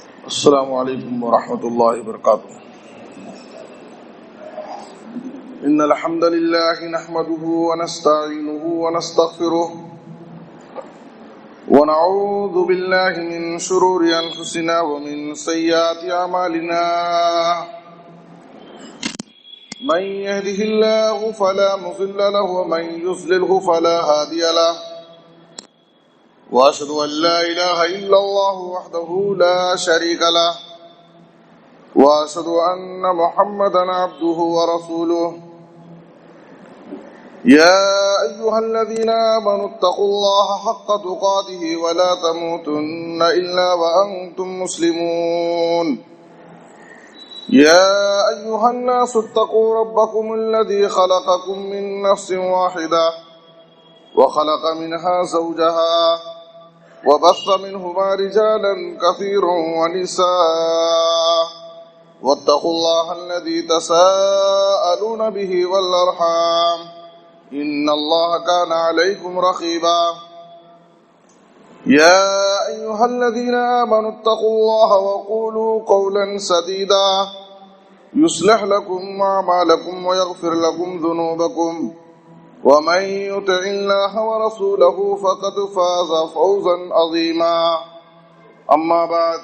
السلام علیکم ورحمۃ اللہ وبرکاتہ۔ ان الحمد للہ نحمده ونستعینه ونستغفره ونعوذ باللہ من شرور انفسنا ومن سیئات اعمالنا، من يهده الله فلا مضل له ومن يضلل فلا هادي له، وأشهد أن لا إله إلا الله وحده لا شريك له، وأشهد أن محمدا عبده ورسوله، يا أيها الذين آمنوا اتقوا الله حق تقاته ولا تموتن إلا وأنتم مسلمون، يا أيها الناس اتقوا ربكم الذي خلقكم من نفس واحدة وخلق منها زوجها وبث منهما رجالا كثيرا ونساء، واتقوا الله الذي تساءلون به والأرحام إن الله كان عليكم رقيبا، يا أيها الذين آمنوا اتقوا الله وقولوا قولا سديدا يصلح لكم أعمالكم ويغفر لكم ذنوبكم، ومن يطع الله ورسوله فقد فاز فوزا عظيما، أما بعد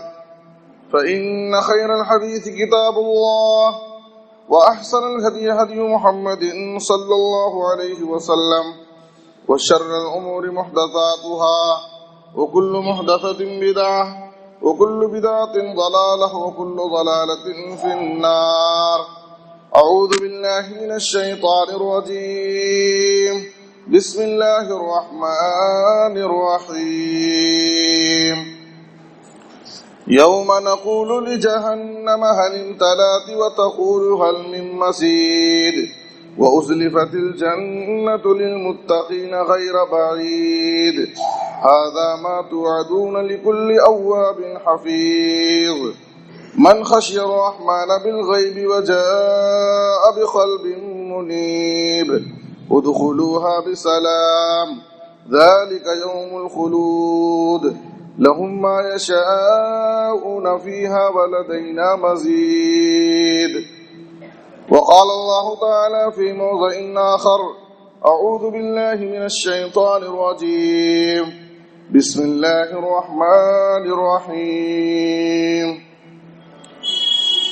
فإن خير الحديث كتاب الله، وأحسن الهدي هدي محمد صلى الله عليه وسلم، وشر الأمور محدثاتها، وكل محدثة بدعة، وكل بدعة ضلالة، وكل ضلالة في النار۔ اعوذ باللہ من الشیطان الرجیم، بسم اللہ الرحمن الرحیم۔ یوم نقول لجہنم هل امتلأت وتقول هل من مزید وأزلفت الجنة للمتقین غیر بعید هذا ما توعدون لكل أواب حفیظ من خشی الرحمن بالغیب وجاء بقلب منیب ادخلوها بسلام ذلك يوم الخلود لهم ما يشاءون فيها ولدينا مزید۔ وقال الله تعالى في موضع آخر اعوذ بالله من الشيطان الرجيم بسم الله الرحمن الرحيم۔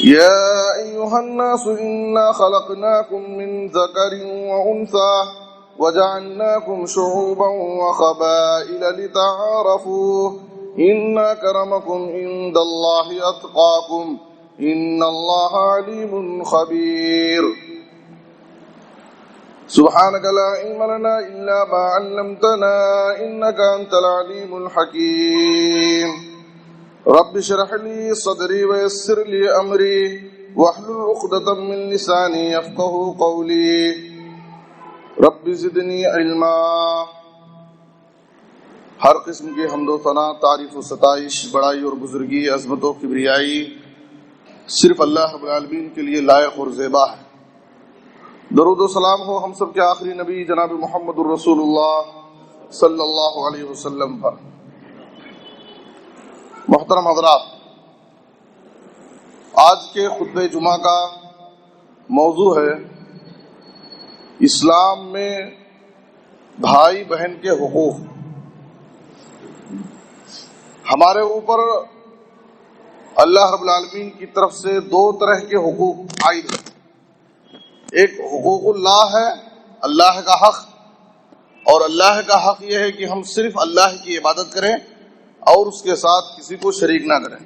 يا أيها الناس إنا خلقناكم من ذكر وأنثى وجعلناكم شعوبا وقبائل لتعارفوا إن أكرمكم عند الله أتقاكم إن الله عليم خبير۔ سبحانك لا علم لنا إلا ما علمتنا إنك أنت العليم الحكيم۔ رب اشرح لي صدري ويسر لي امري واحلل عقدة من لساني يفقهوا قولي رب زدني علما۔ ہر قسم کی حمد و ثنا، تعریف و ستائش، بڑائی اور بزرگی، عظمت و کبریائی صرف اللہ رب العالمین کے لیے لائق اور زیبا ہے۔ درود و سلام ہو ہم سب کے آخری نبی جناب محمد الرسول اللہ صلی اللہ علیہ وسلم پر۔ محترم حضرات، آج کے خطبہ جمعہ کا موضوع ہے اسلام میں بھائی بہن کے حقوق۔ ہمارے اوپر اللہ رب العالمین کی طرف سے دو طرح کے حقوق عائد ہیں۔ ایک حقوق اللہ ہے، اللہ کا حق، اور اللہ کا حق یہ ہے کہ ہم صرف اللہ کی عبادت کریں اور اس کے ساتھ کسی کو شریک نہ کریں۔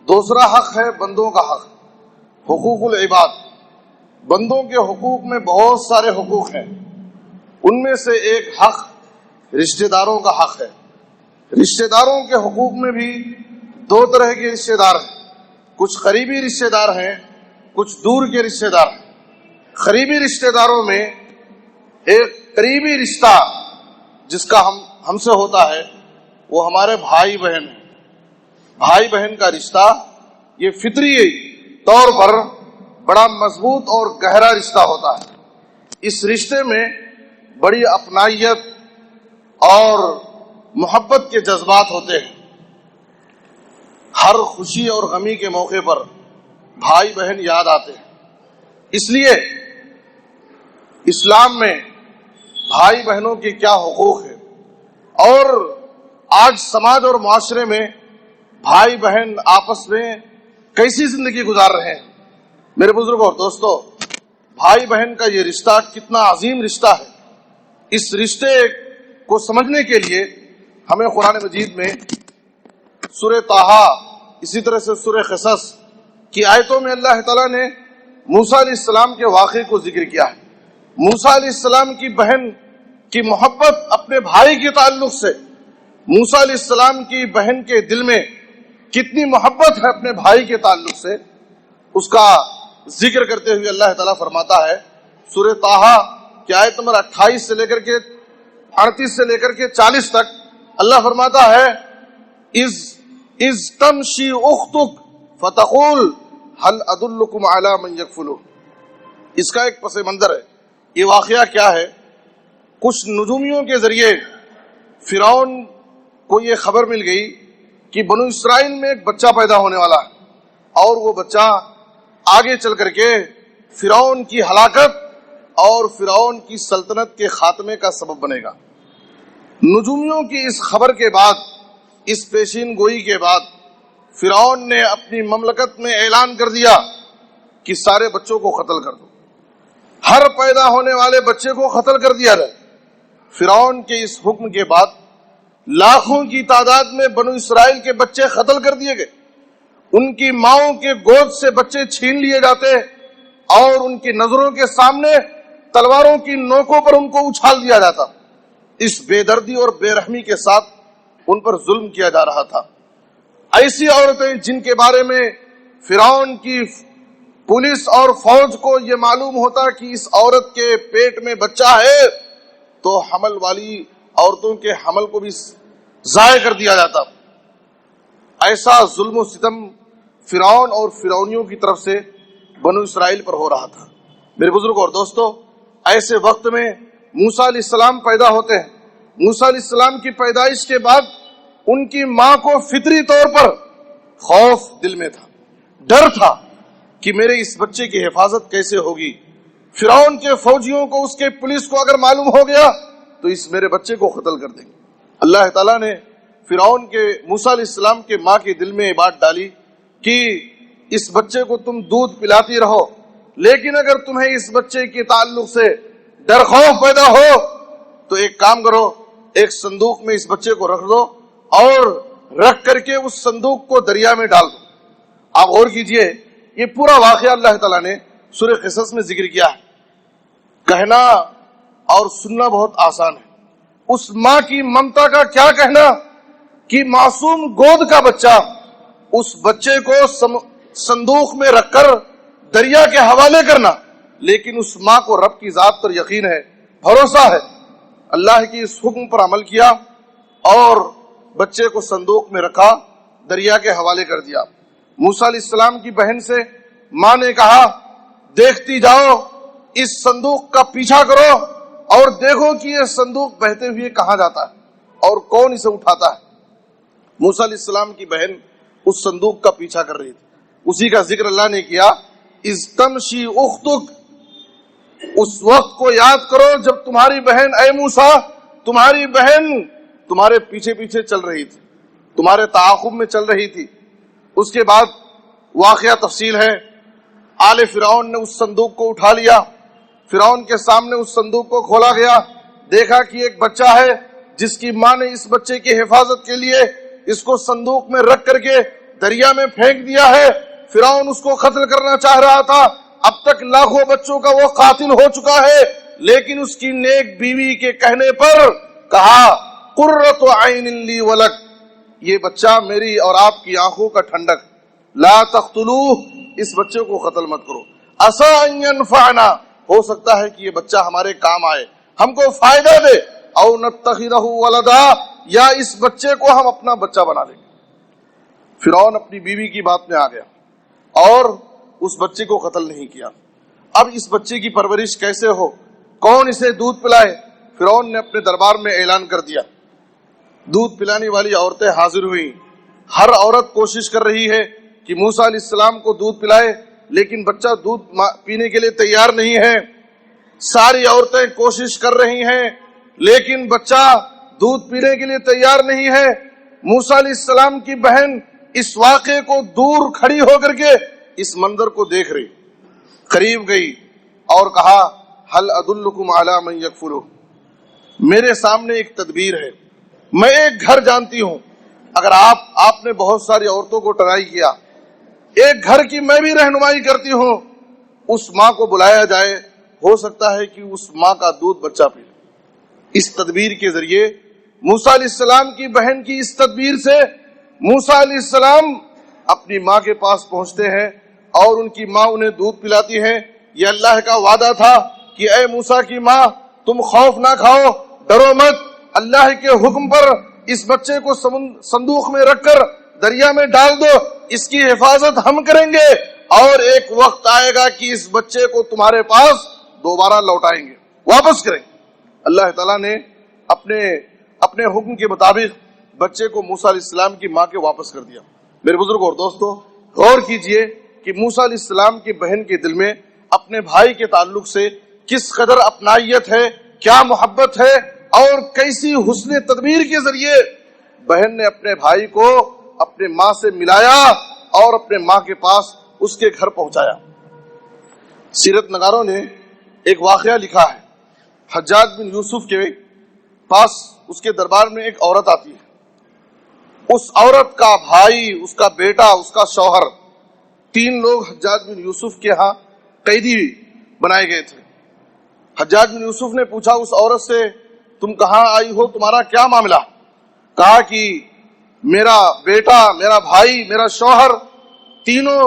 دوسرا حق ہے بندوں کا حق، حقوق العباد۔ بندوں کے حقوق میں بہت سارے حقوق ہیں، ان میں سے ایک حق رشتہ داروں کا حق ہے۔ رشتہ داروں کے حقوق میں بھی دو طرح کے رشتہ دار ہیں، کچھ قریبی رشتہ دار ہیں، کچھ دور کے رشتہ دار ہیں۔ قریبی رشتہ داروں میں ایک قریبی رشتہ جس کا ہم سے ہوتا ہے وہ ہمارے بھائی بہن ہیں۔ بھائی بہن کا رشتہ یہ فطری طور پر بڑا مضبوط اور گہرا رشتہ ہوتا ہے۔ اس رشتے میں بڑی اپنائیت اور محبت کے جذبات ہوتے ہیں۔ ہر خوشی اور غمی کے موقع پر بھائی بہن یاد آتے ہیں. اس لیے اسلام میں بھائی بہنوں کے کیا حقوق ہے اور آج سماج اور معاشرے میں بھائی بہن آپس میں کیسی زندگی گزار رہے ہیں. میرے بزرگوں اور دوستو، بھائی بہن کا یہ رشتہ کتنا عظیم رشتہ ہے. اس رشتے کو سمجھنے کے لیے ہمیں قرآن مجید میں سورہ طٰہٰ، اسی طرح سے سورہ قصص کی آیتوں میں اللہ تعالیٰ نے موسیٰ علیہ السلام کے واقعے کو ذکر کیا ہے. موسیٰ علیہ السلام کی بہن کی محبت اپنے بھائی کے تعلق سے، موسیٰ علیہ السلام کی بہن کے دل میں کتنی محبت ہے اپنے بھائی کے تعلق سے، اس کا ذکر کرتے ہوئے اللہ تعالیٰ فرماتا ہے سورہ طٰہٰ کی آیت نمبر 28 سے لے کر کے 38 سے لے کر کے 40 تک اللہ فرماتا ہے اِذْ تَمْشِي أُخْتُكَ فَتَقُولُ هَلْ أَدُلُّكُمْ عَلَىٰ مَنْ يَكْفُلُهُ. اس کا ایک پس منظر ہے. یہ واقعہ کیا ہے؟ کچھ نجومیوں کے ذریعے فرعون کو یہ خبر مل گئی کہ بنو اسرائیل میں ایک بچہ پیدا ہونے والا ہے اور وہ بچہ آگے چل کر کے فرعون کی ہلاکت اور فرعون کی سلطنت کے خاتمے کا سبب بنے گا. نجومیوں کی اس خبر کے بعد، اس پیشین گوئی کے بعد فرعون نے اپنی مملکت میں اعلان کر دیا کہ سارے بچوں کو قتل کر دو، ہر پیدا ہونے والے بچے کو قتل کر دیا جائے. فرعون کے اس حکم کے بعد لاکھوں کی تعداد میں بنو اسرائیل کے بچے قتل کر دیے گئے. ان کی ماؤں کے گود سے بچے چھین لیے جاتے اور ان کی نظروں کے سامنے تلواروں کی نوکوں پر ان کو اچھال دیا جاتا. اس بے دردی اور بے رحمی کے ساتھ ان پر ظلم کیا جا رہا تھا. ایسی عورتیں جن کے بارے میں فرعون کی پولیس اور فوج کو یہ معلوم ہوتا کہ اس عورت کے پیٹ میں بچہ ہے تو حمل والی عورتوں کے حمل کو بھی ضائع کر دیا جاتا. ایسا ظلم و ستم فرعون اور فرعونیوں کی طرف سے بنو اسرائیل پر ہو رہا تھا. میرے بزرگوں اور دوستو، ایسے وقت میں موسیٰ علیہ السلام پیدا ہوتے ہیں. موسیٰ علیہ السلام کی پیدائش کے بعد ان کی ماں کو فطری طور پر خوف دل میں تھا، ڈر تھا کہ میرے اس بچے کی حفاظت کیسے ہوگی. فرعون کے فوجیوں کو، اس کے پولیس کو اگر معلوم ہو گیا تو اس میرے بچے کو قتل کر دیں گے. اللہ تعالیٰ نے فرعون کے موسیٰ علیہ السلام کے ماں کے دل میں یہ بات ڈالی کہ اس بچے کو تم دودھ پلاتی رہو، لیکن اگر تمہیں اس بچے کے تعلق سے ڈر خوف پیدا ہو تو ایک کام کرو، ایک صندوق میں اس بچے کو رکھ دو اور رکھ کر کے اس صندوق کو دریا میں ڈال دو. آپ غور کیجئے، یہ پورا واقعہ اللہ تعالیٰ نے سورہ قصص میں ذکر کیا ہے. کہنا اور سننا بہت آسان ہے. اس ماں کی ممتا کا کیا کہنا کہ معصوم گود کا بچہ، اس بچے کو صندوق میں رکھ کر دریا کے حوالے کرنا. لیکن اس ماں کو رب کی ذات پر یقین ہے، بھروسہ ہے. اللہ کی اس حکم پر عمل کیا اور بچے کو صندوق میں رکھا، دریا کے حوالے کر دیا. موسیٰ علیہ السلام کی بہن سے ماں نے کہا دیکھتی جاؤ، اس صندوق کا پیچھا کرو اور دیکھو کہ یہ صندوق بہتے ہوئے کہاں جاتا ہے اور کون اسے اٹھاتا ہے. موسیٰ علیہ السلام کی بہن اس صندوق کا پیچھا کر رہی تھی. اسی کا ذکر اللہ نے کیا اِذْ تَمْشِي أُخْتُكَ. اس وقت کو یاد کرو جب تمہاری بہن، اے موسیٰ، تمہاری بہن تمہارے پیچھے پیچھے چل رہی تھی، تمہارے تعاقب میں چل رہی تھی. اس کے بعد واقعہ تفصیل ہے. آل فرعون نے اس صندوق کو اٹھا لیا. فرعون کے سامنے اس صندوق کو کھولا گیا، دیکھا کہ ایک بچہ ہے جس کی ماں نے اس بچے کی حفاظت کے لیے اس کو صندوق میں رکھ کر کے دریا میں پھینک دیا ہے. فرعون اس کو قتل کرنا چاہ رہا تھا. اب تک لاکھوں بچوں کا وہ قاتل ہو چکا ہے، لیکن اس کی نیک بیوی کے کہنے پر کہا قرۃ عین لی ولک، یہ بچہ میری اور آپ کی آنکھوں کا ٹھنڈک، لا تقتلوہ، اس بچے کو قتل مت کرو، عسیٰ ان ینفعنا، ہو سکتا ہے کہ یہ بچہ ہمارے کام آئے، ہم کو فائدہ دے، او نتخذہ ولدا، یا اس بچے کو ہم اپنا بچہ بنا لیں گے. فرعون اپنی بیوی کی بات میں آ گیا اور اس بچے کو قتل نہیں کیا. اب اس بچے کی پرورش کیسے ہو، کون اسے دودھ پلائے؟ فرعون نے اپنے دربار میں اعلان کر دیا. دودھ پلانے والی عورتیں حاضر ہوئیں. ہر عورت کوشش کر رہی ہے کہ موسیٰ علیہ السلام کو دودھ پلائے، لیکن بچہ دودھ پینے کے لیے تیار نہیں ہے۔ ساری عورتیں کوشش کر رہی ہیں لیکن بچہ دودھ پینے کے لیے تیار نہیں ہے۔ موسیٰ علیہ السلام کی بہن اس واقعے کو دور کھڑی ہو کر کے اس منظر کو دیکھ رہی، قریب گئی اور کہا ہل ادلکم علی من یکفلہ، میرے سامنے ایک تدبیر ہے، میں ایک گھر جانتی ہوں، اگر آپ نے بہت ساری عورتوں کو ٹرائی کیا، ایک گھر کی میں بھی رہنمائی کرتی ہوں، اس ماں کو بلایا جائے، ہو سکتا ہے کہ اس ماں کا دودھ بچہ پی۔ اس تدبیر کے ذریعے موسیٰ علیہ السلام کی بہن کی اس تدبیر سے موسیٰ علیہ السلام اپنی ماں کے پاس پہنچتے ہیں اور ان کی ماں انہیں دودھ پلاتی ہے۔ یہ اللہ کا وعدہ تھا کہ اے موسیٰ کی ماں، تم خوف نہ کھاؤ، ڈرو مت، اللہ کے حکم پر اس بچے کو صندوق میں رکھ کر دریا میں ڈال دو، اس کی حفاظت ہم کریں گے، اور ایک وقت آئے گا کہ اس بچے کو تمہارے پاس دوبارہ لوٹائیں گے، واپس کریں گے۔ اللہ تعالیٰ نے اپنے حکم کے مطابق بچے کو موسیٰ علیہ السلام کی ماں کے واپس کر دیا۔ میرے بزرگ اور دوستو، غور کیجئے کہ موسیٰ علیہ السلام کی بہن کے دل میں اپنے بھائی کے تعلق سے کس قدر اپنائیت ہے، کیا محبت ہے، اور کیسی حسن تدبیر کے ذریعے بہن نے اپنے بھائی کو اپنے ماں سے ملایا اور اپنے ماں کے پاس اس کے گھر پہنچایا۔ سیرت نگاروں نے ایک واقعہ لکھا ہے، حجاج بن یوسف کے پاس اس کے دربار میں ایک عورت آتی ہے، اس عورت کا بھائی، اس کا بیٹا، اس کا شوہر، 3 لوگ حجاج بن یوسف کے ہاں قیدی بنائے گئے تھے۔ حجاج بن یوسف نے پوچھا اس عورت سے، تم کہاں آئی ہو، تمہارا کیا معاملہ؟ کہا کہ میرا بیٹا، میرا بھائی، میرا شوہر، تینوں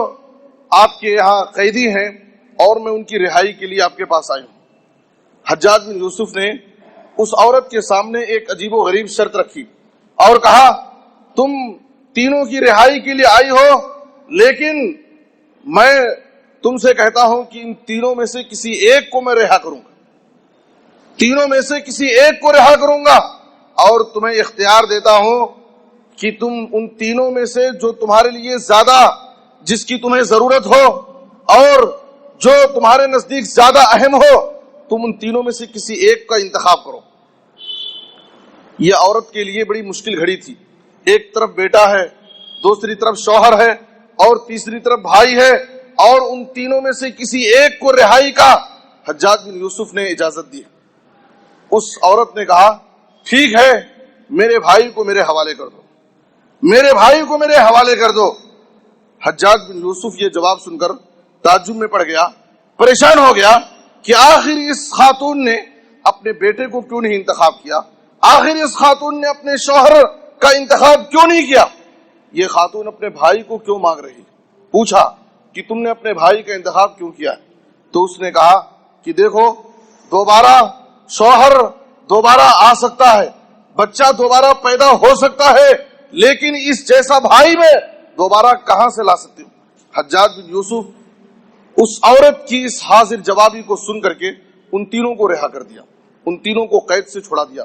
آپ کے یہاں قیدی ہیں اور میں ان کی رہائی کے لیے آپ کے پاس آئی ہوں۔ حجاج بن یوسف نے اس عورت کے سامنے ایک عجیب و غریب شرط رکھی اور کہا تم تینوں کی رہائی کے لیے آئی ہو، لیکن میں تم سے کہتا ہوں کہ ان تینوں میں سے کسی ایک کو میں رہا کروں گا، تینوں میں سے کسی ایک کو رہا کروں گا، اور تمہیں اختیار دیتا ہوں کہ تم ان تینوں میں سے جو تمہارے لیے زیادہ، جس کی تمہیں ضرورت ہو اور جو تمہارے نزدیک زیادہ اہم ہو، تم ان تینوں میں سے کسی ایک کا انتخاب کرو۔ یہ عورت کے لیے بڑی مشکل گھڑی تھی، ایک طرف بیٹا ہے، دوسری طرف شوہر ہے، اور تیسری طرف بھائی ہے، اور ان تینوں میں سے کسی ایک کو رہائی کا حجاج بن یوسف نے اجازت دی۔ اس عورت نے کہا ٹھیک ہے، میرے بھائی کو میرے حوالے کر دو، میرے بھائی کو میرے حوالے کر دو۔ حجاج بن یوسف یہ جواب سن کر تعجب میں پڑ گیا، پریشان ہو گیا کہ آخر اس خاتون نے اپنے بیٹے کو کیوں نہیں انتخاب کیا، آخر اس خاتون نے اپنے شوہر کا انتخاب کیوں نہیں کیا، یہ خاتون اپنے بھائی کو کیوں مانگ رہی؟ پوچھا کہ تم نے اپنے بھائی کا انتخاب کیوں کیا؟ تو اس نے کہا کہ دیکھو، دوبارہ شوہر دوبارہ آ سکتا ہے، بچہ دوبارہ پیدا ہو سکتا ہے، لیکن اس جیسا بھائی میں دوبارہ کہاں سے لا سکتی ہوں؟ حجاج بن یوسف اس عورت کی اس حاضر جوابی کو سن کر کے ان تینوں کو رہا کر دیا، ان تینوں کو قید سے چھڑا دیا۔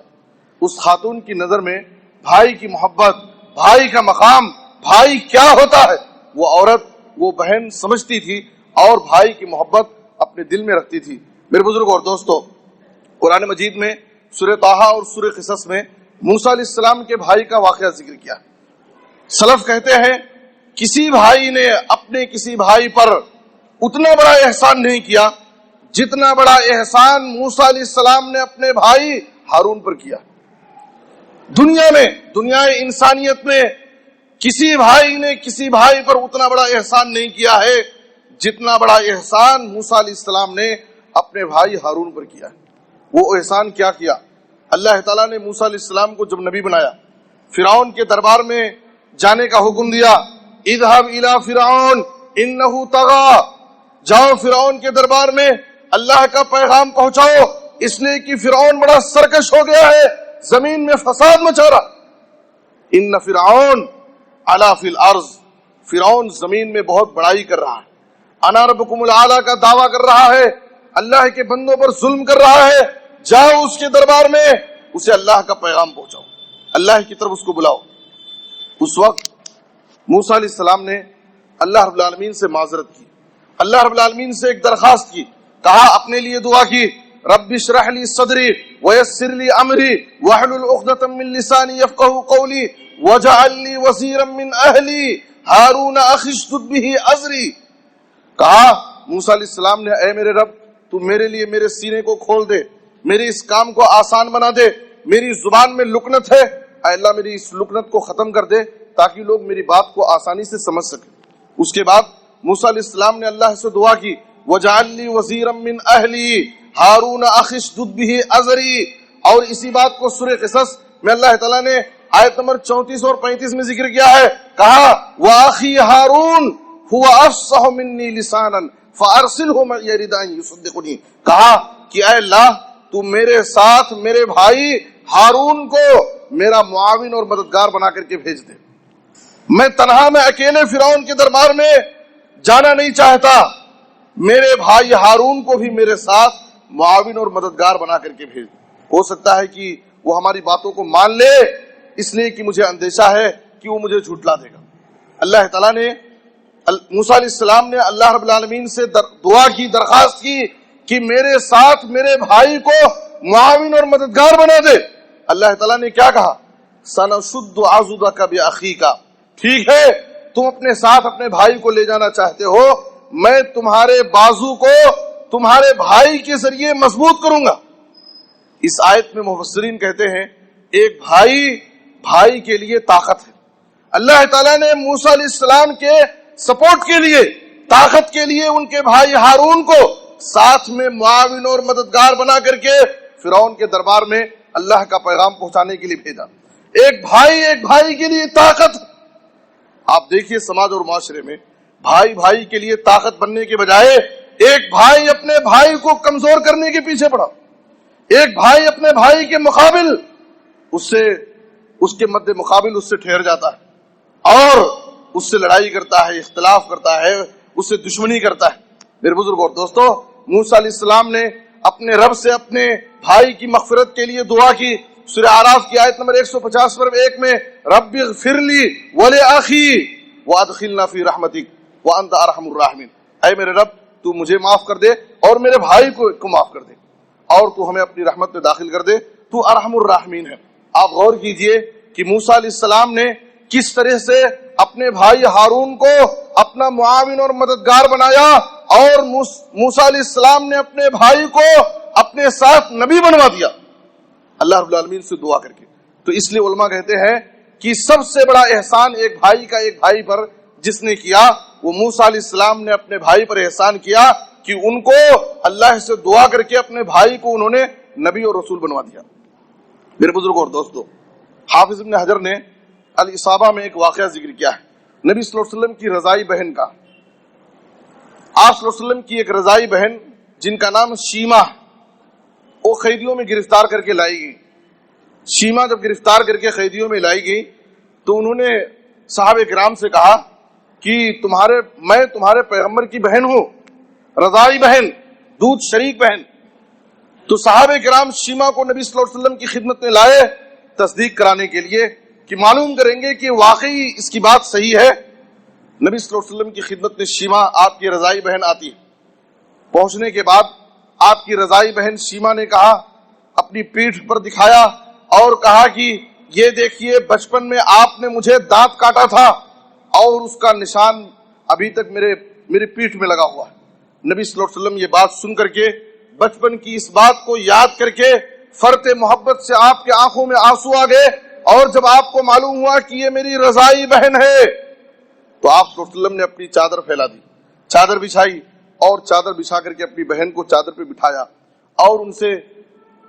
اس خاتون کی نظر میں بھائی کی محبت، بھائی کا مقام، بھائی کیا ہوتا ہے، وہ عورت، وہ بہن سمجھتی تھی اور بھائی کی محبت اپنے دل میں رکھتی تھی۔ میرے بزرگ اور دوستو، قرآن مجید میں سورہ طٰہٰ اور سورہ قصص میں موسیٰ علیہ السلام کے بھائی کا واقعہ ذکر کیا۔ سلف کہتے ہیں کسی بھائی نے اپنے کسی بھائی پر اتنا بڑا احسان نہیں کیا جتنا بڑا احسان موسیٰ علیہ السلام نے اپنے بھائی ہارون پر کیا۔ دنیا میں، دنیا انسانیت میں کسی بھائی نے کسی بھائی پر اتنا بڑا احسان نہیں کیا ہے جتنا بڑا احسان موسیٰ علیہ السلام نے اپنے بھائی ہارون پر کیا ہے۔ وہ احسان کیا کیا؟ اللہ تعالیٰ نے موسیٰ علیہ السلام کو جب نبی بنایا، فرعون کے دربار میں جانے کا حکم دیا، اذهب الى فرعون انه طغى، جاؤ فرعون کے دربار میں اللہ کا پیغام پہنچاؤ، اس لیے کہ فرعون بڑا سرکش ہو گیا ہے، زمین میں فساد مچا رہا۔ ان فرعون علا فی الارض، فرعون زمین میں بہت بڑائی کر رہا ہے، انا ربکم الاعلی کا دعویٰ کر رہا ہے، اللہ کے بندوں پر ظلم کر رہا ہے، جاؤ اس کے دربار میں، اسے اللہ کا پیغام پہنچاؤ، اللہ کی طرف اس کو بلاؤ۔ اس وقت موسیٰ علیہ السلام نے اللہ رب العالمین سے معذرت کی، اللہ رب العالمین سے ایک درخواست کی، کہا اپنے لیے دعا کی، رب اشرح لی صدری ویسر لی امری واحلل عقدۃ من لسانی یفقهوا قولی واجعل لی وزیرا من اہلی ہارون اخی اشدد بہ ازری۔ کہا موسیٰ علیہ السلام نے، اے میرے رب تو میرے لیے میرے سینے کو کھول دے، میرے اس کام کو آسان بنا دے، میری زبان میں لکنت ہے، اے اللہ میری اس لکنت کو ختم کر دے تاکہ لوگ میری بات کو آسانی سے سمجھ سکیں۔ اس کے بعد موسیٰ علیہ السلام نے اللہ سے دعا کی، وَجَعَلْ لِي وَزِيرًا مِّنْ أَهْلِي هَارُونَ أَخِي اشْدُدْ بِهِ أَزْرِي۔ اور اسی بات کو سورہ قصص میں اللہ تعالیٰ نے آیت نمبر 34 اور 35 میں ذکر کیا ہے، کہا وَأَخِي هَارُونَ هُوَ أَفْصَحُ مِنِّي لِسَانًا فَأَرْسِلْهُ مَعِيَ يَرِدْ أَن يُصَدِّقُنِي۔ کہا کہ اے اللہ تو میرے ساتھ میرے بھائی ہارون کو میرا معاون اور مددگار بنا کر کے بھیج دے، میں تنہا میں اکیلے فرعون کے دربار میں جانا نہیں چاہتا، میرے بھائی ہارون کو بھی میرے ساتھ معاون اور مددگار بنا کر کے بھیج دے۔ ہو سکتا ہے کہ وہ ہماری باتوں کو مان لے، اس لیے کہ مجھے اندیشہ ہے کہ وہ مجھے جھٹلا دے گا۔ اللہ تعالیٰ نے موسیٰ علیہ السلام نے اللہ رب العالمین سے دعا کی، درخواست کی کہ میرے ساتھ میرے بھائی کو معاون اور مددگار بنا دے۔ اللہ تعالیٰ نے کیا کہا، سَنَشُدُّ عَضُدَكَ بِأَخِيكَ، ٹھیک ہے تم اپنے ساتھ اپنے بھائی کو لے جانا چاہتے ہو، میں تمہارے بازو کو تمہارے بھائی کے ذریعے مضبوط کروں گا۔ اس آیت میں مفسرین کہتے ہیں ایک بھائی کے لیے طاقت ہے۔ اللہ تعالیٰ نے موسیٰ علیہ السلام کے سپورٹ کے لیے، طاقت کے لیے ان کے بھائی ہارون کو ساتھ میں معاون اور مددگار بنا کر کے فرعون کے دربار میں اللہ کا پیغام پہنچانے کے لیے بھیجا۔ ایک بھائی کے لیے طاقت۔ آپ دیکھیے سماج اور معاشرے میں بھائی کے لیے طاقت بننے کے بجائے ایک بھائی اپنے بھائی کو کمزور کرنے کے پیچھے پڑا، ایک بھائی اپنے بھائی کے مقابل اس کے مد مقابل اس سے ٹھہر جاتا ہے اور اس سے لڑائی کرتا ہے، اختلاف کرتا ہے، اس سے دشمنی کرتا ہے۔ میرے بزرگ اور دوستو، موسیٰ علیہ السلام نے اپنے رب سے اپنے بھائی کی مغفرت کے لیے دعا کی۔ سورہ اعراف کی آیت نمبر 150 پر 1 میں رب اغفر لی ولأخی وادخلنا فی رحمتک وانت ارحم الراحمین، اے میرے رب تو مجھے معاف کر دے اور میرے بھائی کو معاف کر دے اور تو ہمیں اپنی رحمت میں داخل کر دے، تو ارحم الراحمین ہے۔ آپ غور کیجئے کہ موسیٰ علیہ السلام نے کس طرح سے اپنے بھائی ہارون کو اپنا معاون اور مددگار بنایا اور موسیٰ علیہ السلام نے اپنے بھائی کو اپنے ساتھ نبی بنوا دیا اللہ رب العالمین سے دعا کر کے۔ تو اس لیے علماء کہتے ہیں کہ سب سے بڑا احسان ایک بھائی پر جس نے کیا، وہ موسیٰ علیہ السلام نے اپنے بھائی پر احسان کیا کہ ان کو اللہ سے دعا کر کے اپنے بھائی کو انہوں نے نبی اور رسول بنوا دیا۔ میرے بزرگ اور دوستو، حافظ ابن حجر نے الاصابہ میں ایک واقعہ ذکر کیا ہے نبی صلی اللہ علیہ وسلم کی رضائی بہن کا۔ آپ صلی اللہ علیہ وسلم کی ایک رضائی بہن جن کا نام شیمہ، وہ قیدیوں میں گرفتار کر کے لائی گئی۔ شیمہ جب گرفتار کر کے قیدیوں میں لائی گئی تو انہوں نے صحابہ کرام سے کہا کہ میں تمہارے پیغمبر کی بہن ہوں، رضائی بہن، دودھ شریک بہن۔ تو صحابہ کرام شیمہ کو نبی صلی اللہ علیہ وسلم کی خدمت میں لائے تصدیق کرانے کے لیے کہ معلوم کریں گے کہ واقعی اس کی بات صحیح ہے۔ نبی صلی اللہ علیہ وسلم کی خدمت میں شیمہ آپ کی رضائی بہن آتی ہے۔ پہنچنے کے بعد آپ کی رضائی بہن شیمہ نے کہا، اپنی پیٹھ پر دکھایا اور کہا کہ یہ دیکھیے بچپن میں آپ نے مجھے دانت کاٹا تھا اور اس کا نشان ابھی تک میری پیٹھ میں لگا ہوا ہے۔ نبی صلی اللہ علیہ وسلم یہ بات سن کر کے، بچپن کی اس بات کو یاد کر کے، فرط محبت سے آپ کے آنکھوں میں آنسو آ گئے، اور جب آپ کو معلوم ہوا کہ یہ میری رضائی بہن ہے تو آپ صلی اللہ علیہ وسلم نے اپنی چادر پھیلا دی، چادر بچھائی اور چادر بچھا کر کے اپنی بہن کو چادر پہ بٹھایا اور ان سے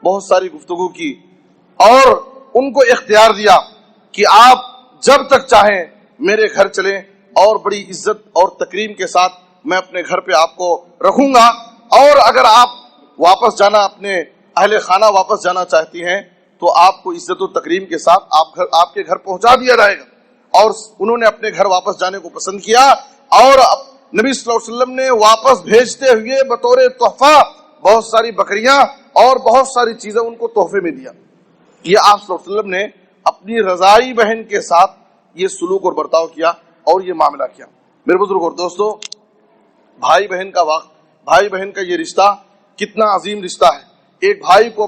بہت ساری گفتگو کی اور ان کو اختیار دیا کہ آپ جب تک چاہیں میرے گھر چلیں اور بڑی عزت اور تکریم کے ساتھ میں اپنے گھر پہ آپ کو رکھوں گا، اور اگر آپ واپس جانا، اپنے اہل خانہ واپس جانا چاہتی ہیں تو آپ کو عزت و تکریم کے ساتھ آپ کے گھر پہنچا دیا جائے گا۔ اور انہوں نے اپنے گھر واپس جانے کو پسند کیا اور نبی صلی اللہ علیہ وسلم نے واپس بھیجتے ہوئے بطور تحفہ بہت ساری بکریاں اور بہت ساری چیزیں ان کو تحفے میں دیا۔ یہ آپ صلی اللہ علیہ وسلم نے اپنی رضائی بہن کے ساتھ یہ سلوک اور برتاؤ کیا۔ اور یہ معاملہ کیا. میرے بزرگ اور دوستو، بھائی بہن کا یہ رشتہ کتنا عظیم رشتہ ہے. ایک بھائی کو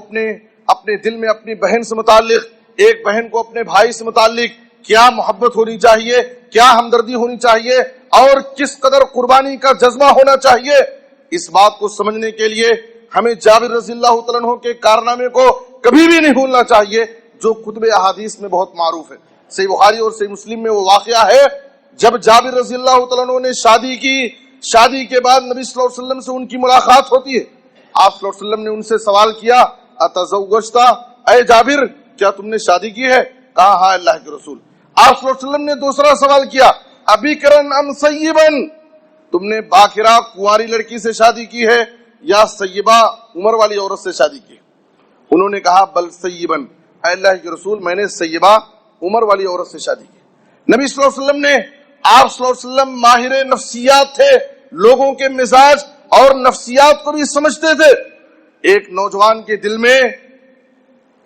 اپنے دل میں اپنی بہن سے متعلق، ایک بہن کو اپنے بھائی سے متعلق کیا محبت ہونی چاہیے، کیا ہمدردی ہونی چاہیے، اور کس قدر قربانی کا جذبہ ہونا چاہیے. اس بات کو سمجھنے کے لیے ہمیں جابر رضی اللہ تعالیٰ عنہ کے کارنامے کو کبھی بھی نہیں بھولنا چاہیے، جو کتب احادیث میں بہت معروف ہے. صحیح بخاری اور صحیح مسلم میں وہ واقعہ ہے جب جابر رضی اللہ تعالیٰ عنہ نے شادی کی. شادی کے بعد نبی صلی اللہ علیہ وسلم سے ان کی ملاقات ہوتی ہے. آپ صلی اللہ علیہ وسلم نے ان سے سوال کیا، اتزوجتا، اے جابر کیا تم نے شادی کی ہے؟ کہا ہاں اللہ کے رسول. آپ صلی اللہ علیہ وسلم نے دوسرا سوال کیا، ابکرن ام سیبن، تم نے باکرہ کنواری لڑکی سے شادی کی ہے یا سیبہ عمر والی عورت سے شادی کی؟ انہوں نے کہا بل سیبن، اے اللہ کے رسول میں نے سیبہ عمر والی عورت سے شادی کی. نبی صلی اللہ علیہ وسلم نے، آپ صلی اللہ علیہ وسلم ماہر نفسیات تھے، لوگوں کے مزاج اور نفسیات کو بھی سمجھتے تھے. ایک نوجوان کے دل میں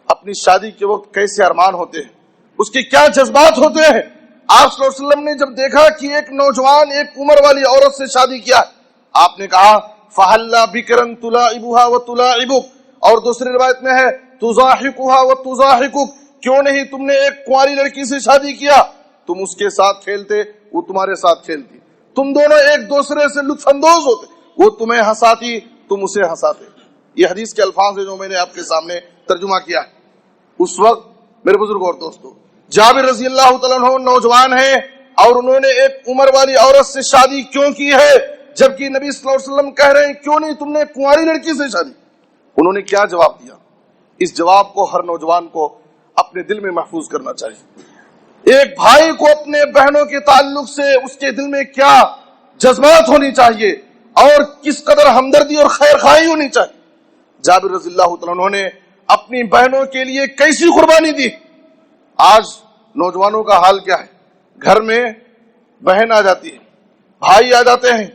اپنی شادی کے وقت کیسے ارمان ہوتے ہیں، اس کے کیا جذبات ہوتے ہیں. آپ صلی اللہ علیہ وسلم نے جب دیکھا کہ ایک نوجوان ایک عمر والی عورت سے شادی کیا، آپ نے کہا فَحَلَّا بِكْرًا تُلَائِبُهَا وَتُلَائِبُكَ، اور دوسری روایت میں ہے تُزَاحِقُهَا وَتُزَاحِقُكَ، کیوں نہیں تم نے ایک کنواری لڑکی سے شادی کیا، تم اس کے ساتھ کھیلتے وہ تمہارے ساتھ کھیلتی، تم دونوں ایک دوسرے سے لطف اندوز ہوتے، وہ تمہیں ہنساتی تم اسے ہنساتے. یہ حدیث کے الفاظ ہیں جو میں نے آپ کے سامنے ترجمہ کیا ہے. اس وقت میرے بزرگ اور دوستو، جابر رضی اللہ تعالیٰ عنہ نوجوان ہیں اور انہوں نے ایک عمر والی عورت سے شادی کیوں کی ہے، جبکہ نبی صلی اللہ علیہ وسلم کہہ رہے ہیں کیوں نہیں تم نے کنواری لڑکی سے شادی. انہوں نے کیا جواب دیا؟ اس جواب کو ہر نوجوان کو اپنے دل میں محفوظ کرنا چاہیے. ایک بھائی کو اپنے بہنوں کے تعلق سے اس کے دل میں کیا جذبات ہونی چاہیے اور کس قدر ہمدردی اور خیر خواہی ہونی چاہیے. جابر رضی اللہ تعالیٰ عنہ نے اپنی بہنوں کے لیے کیسی قربانی دی. آج نوجوانوں کا حال کیا ہے؟ گھر میں بہن آ جاتی ہے، بھائی آ جاتے ہیں،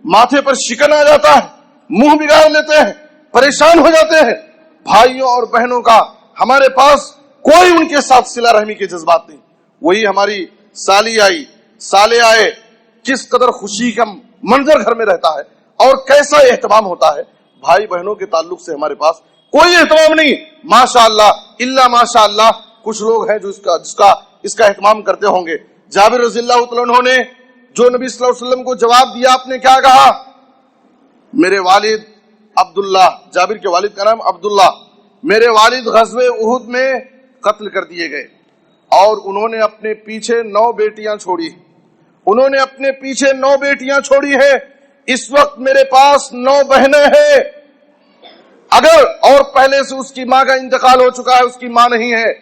ماتھے پر شکن آ جاتا ہے، منہ بگاڑ لیتے ہیں، پریشان ہو جاتے ہیں. بھائیوں اور بہنوں کا ہمارے پاس کوئی ان کے ساتھ صلہ رحمی کے جذبات نہیں. وہی ہماری سالی آئی، سالے آئے، کس قدر خوشی کا منظر گھر میں رہتا ہے اور کیسا اہتمام ہوتا ہے. بھائی بہنوں کے تعلق سے ہمارے پاس کوئی اہتمام نہیں. ماشاء اللہ الا ماشاء اللہ کچھ لوگ ہیں جو اس کا اہتمام کرتے ہوں گے. جابر رضی اللہ تعالیٰ عنہ نے جو نبی صلی اللہ علیہ وسلم کو جواب دیا، آپ نے کیا کہا؟ میرے والد عبداللہ، جابر کے والد کا نام عبداللہ، میرے والد غزوہ احد میں قتل کر دیے گئے اور انہوں نے اپنے پیچھے 9 بیٹیاں چھوڑی. انہوں نے اپنے پیچھے 9 بیٹیاں چھوڑی ہیں. اس وقت میرے پاس 9 بہنیں ہیں. اگر اور پہلے سے اس کی ماں کا انتقال ہو چکا ہے، اس کی ماں نہیں ہے.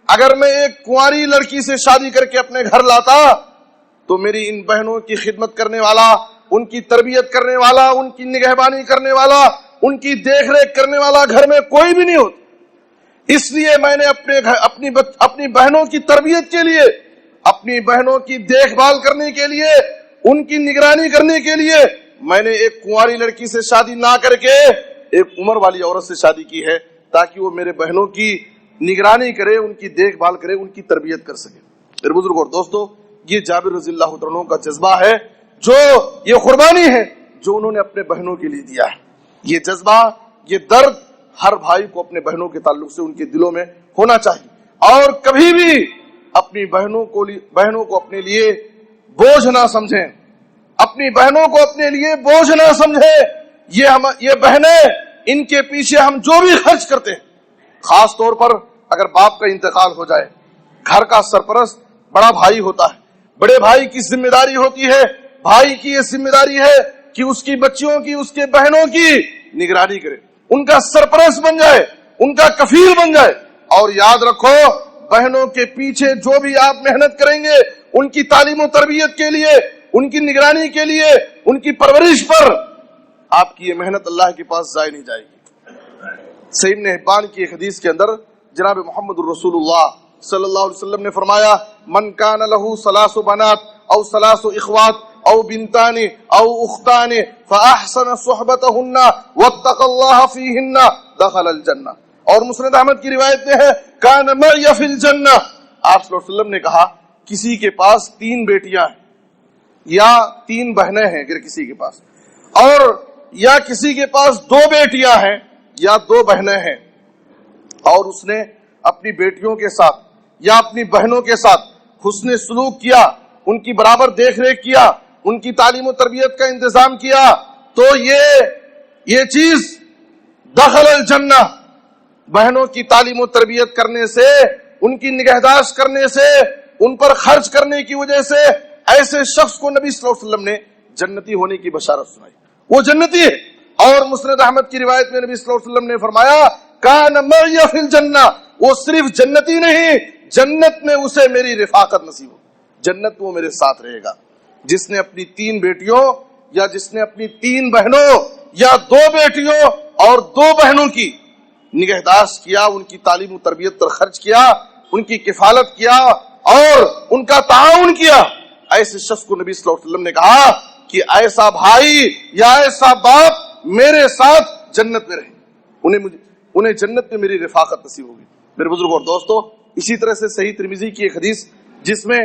اگر میں ایک کنواری لڑکی سے شادی کر کے اپنے گھر لاتا تو میری ان بہنوں کی خدمت کرنے والا، ان کی تربیت کرنے والا، ان کی نگہبانی کرنے والا، ان کی دیکھ ریکھ کرنے والا گھر میں کوئی بھی نہیں ہوتا. اس لیے میں نے اپنی بہنوں کی تربیت کے لیے، اپنی بہنوں کی دیکھ بھال کرنے کے لیے، ان کی نگرانی کرنے کے لیے میں نے ایک کنواری لڑکی سے شادی نہ کر کے ایک عمر والی عورت سے شادی کی ہے، تاکہ وہ میرے بہنوں کی نگرانی کرے، ان کی دیکھ بھال کرے، ان کی تربیت کر سکے. میرے بزرگ اور دوستو، یہ جابر رضی اللہ عنہ کا جذبہ ہے، جو یہ قربانی ہے جو انہوں نے اپنے بہنوں کے لیے دیا ہے. یہ جذبہ، یہ درد ہر بھائی کو اپنے بہنوں کے تعلق سے ان کے دلوں میں ہونا چاہیے، اور کبھی بھی اپنی بہنوں کو اپنے لیے بوجھ نہ سمجھیں، اپنی بہنوں کو اپنے لیے بوجھ نہ سمجھیں. یہ بہنیں، ان کے پیچھے ہم جو بھی خرچ کرتے ہیں، خاص طور پر اگر باپ کا انتقال ہو جائے، گھر کا سرپرست بڑا بھائی ہوتا ہے، بڑے بھائی کی ذمہ داری ہوتی ہے. بھائی کی یہ ذمہ داری ہے کہ اس کی بچیوں کی، اس کے بہنوں کی نگرانی کرے، ان کا سرپرست بن جائے، ان کا کفیل بن جائے. اور یاد رکھو، بہنوں کے پیچھے جو بھی آپ محنت کریں گے، ان کی تعلیم و تربیت کے لیے، ان کی نگرانی کے لیے، ان کی پرورش پر، آپ کی یہ محنت اللہ کے پاس ضائع نہیں جائے گی. صحیح ابن حبان کی ایک حدیث کے اندر جناب محمد الرسول اللہ صلی اللہ علیہ وسلم نے فرمایا، من کان لہ 3 بنات او 3 اخوات او بنتان او اختان فاحسن صحبتهن واتقى الله فيهن دخل الجنہ. اور مسند احمد کی روایت میں ہے، کان معی فی الجنہ. آپ صلی اللہ علیہ وسلم نے کہا، کسی کے پاس 3 بیٹیاں ہیں، یا 3 بہنیں ہیں اگر کسی کے پاس، اور یا کسی کے پاس 2 بیٹیاں ہیں یا 2 بہنیں ہیں، اور اس نے اپنی بیٹیوں کے ساتھ یا اپنی بہنوں کے ساتھ حسن سلوک کیا، ان کی برابر دیکھ ریکھ کیا، ان کی تعلیم و تربیت کا انتظام کیا، تو یہ چیز دخل الجنہ، بہنوں کی تعلیم و تربیت کرنے سے، ان کی نگہداشت کرنے سے، ان پر خرچ کرنے کی وجہ سے ایسے شخص کو نبی صلی اللہ علیہ وسلم نے جنتی ہونے کی بشارت سنائی، وہ جنتی ہے۔ اور مسند احمد کی روایت میں نبی صلی اللہ علیہ وسلم نے فرمایا کان معی فی الجنہ، وہ صرف جنتی نہیں، جنت میں اسے میری رفاقت نصیب ہو، جنت میں وہ میرے ساتھ رہے گا۔ جس نے اپنی 3 بیٹیوں یا جس نے اپنی 3 بہنوں یا 2 بیٹیوں اور 2 بہنوں کی نگہداشت کیا، ان کی تعلیم و تربیت پر خرچ کیا، ان کی کفالت کیا اور ان کا تعاون کیا، ایسے شخص کو نبی صلی اللہ علیہ وسلم نے کہا کہ ایسا بھائی یا ایسا باپ میرے ساتھ جنت میں رہے، انہیں جنت میں میری رفاقت نصیب ہوگی۔ میرے بزرگ اور دوستو، اسی طرح سے صحیح ترمذی کی ایک حدیث جس میں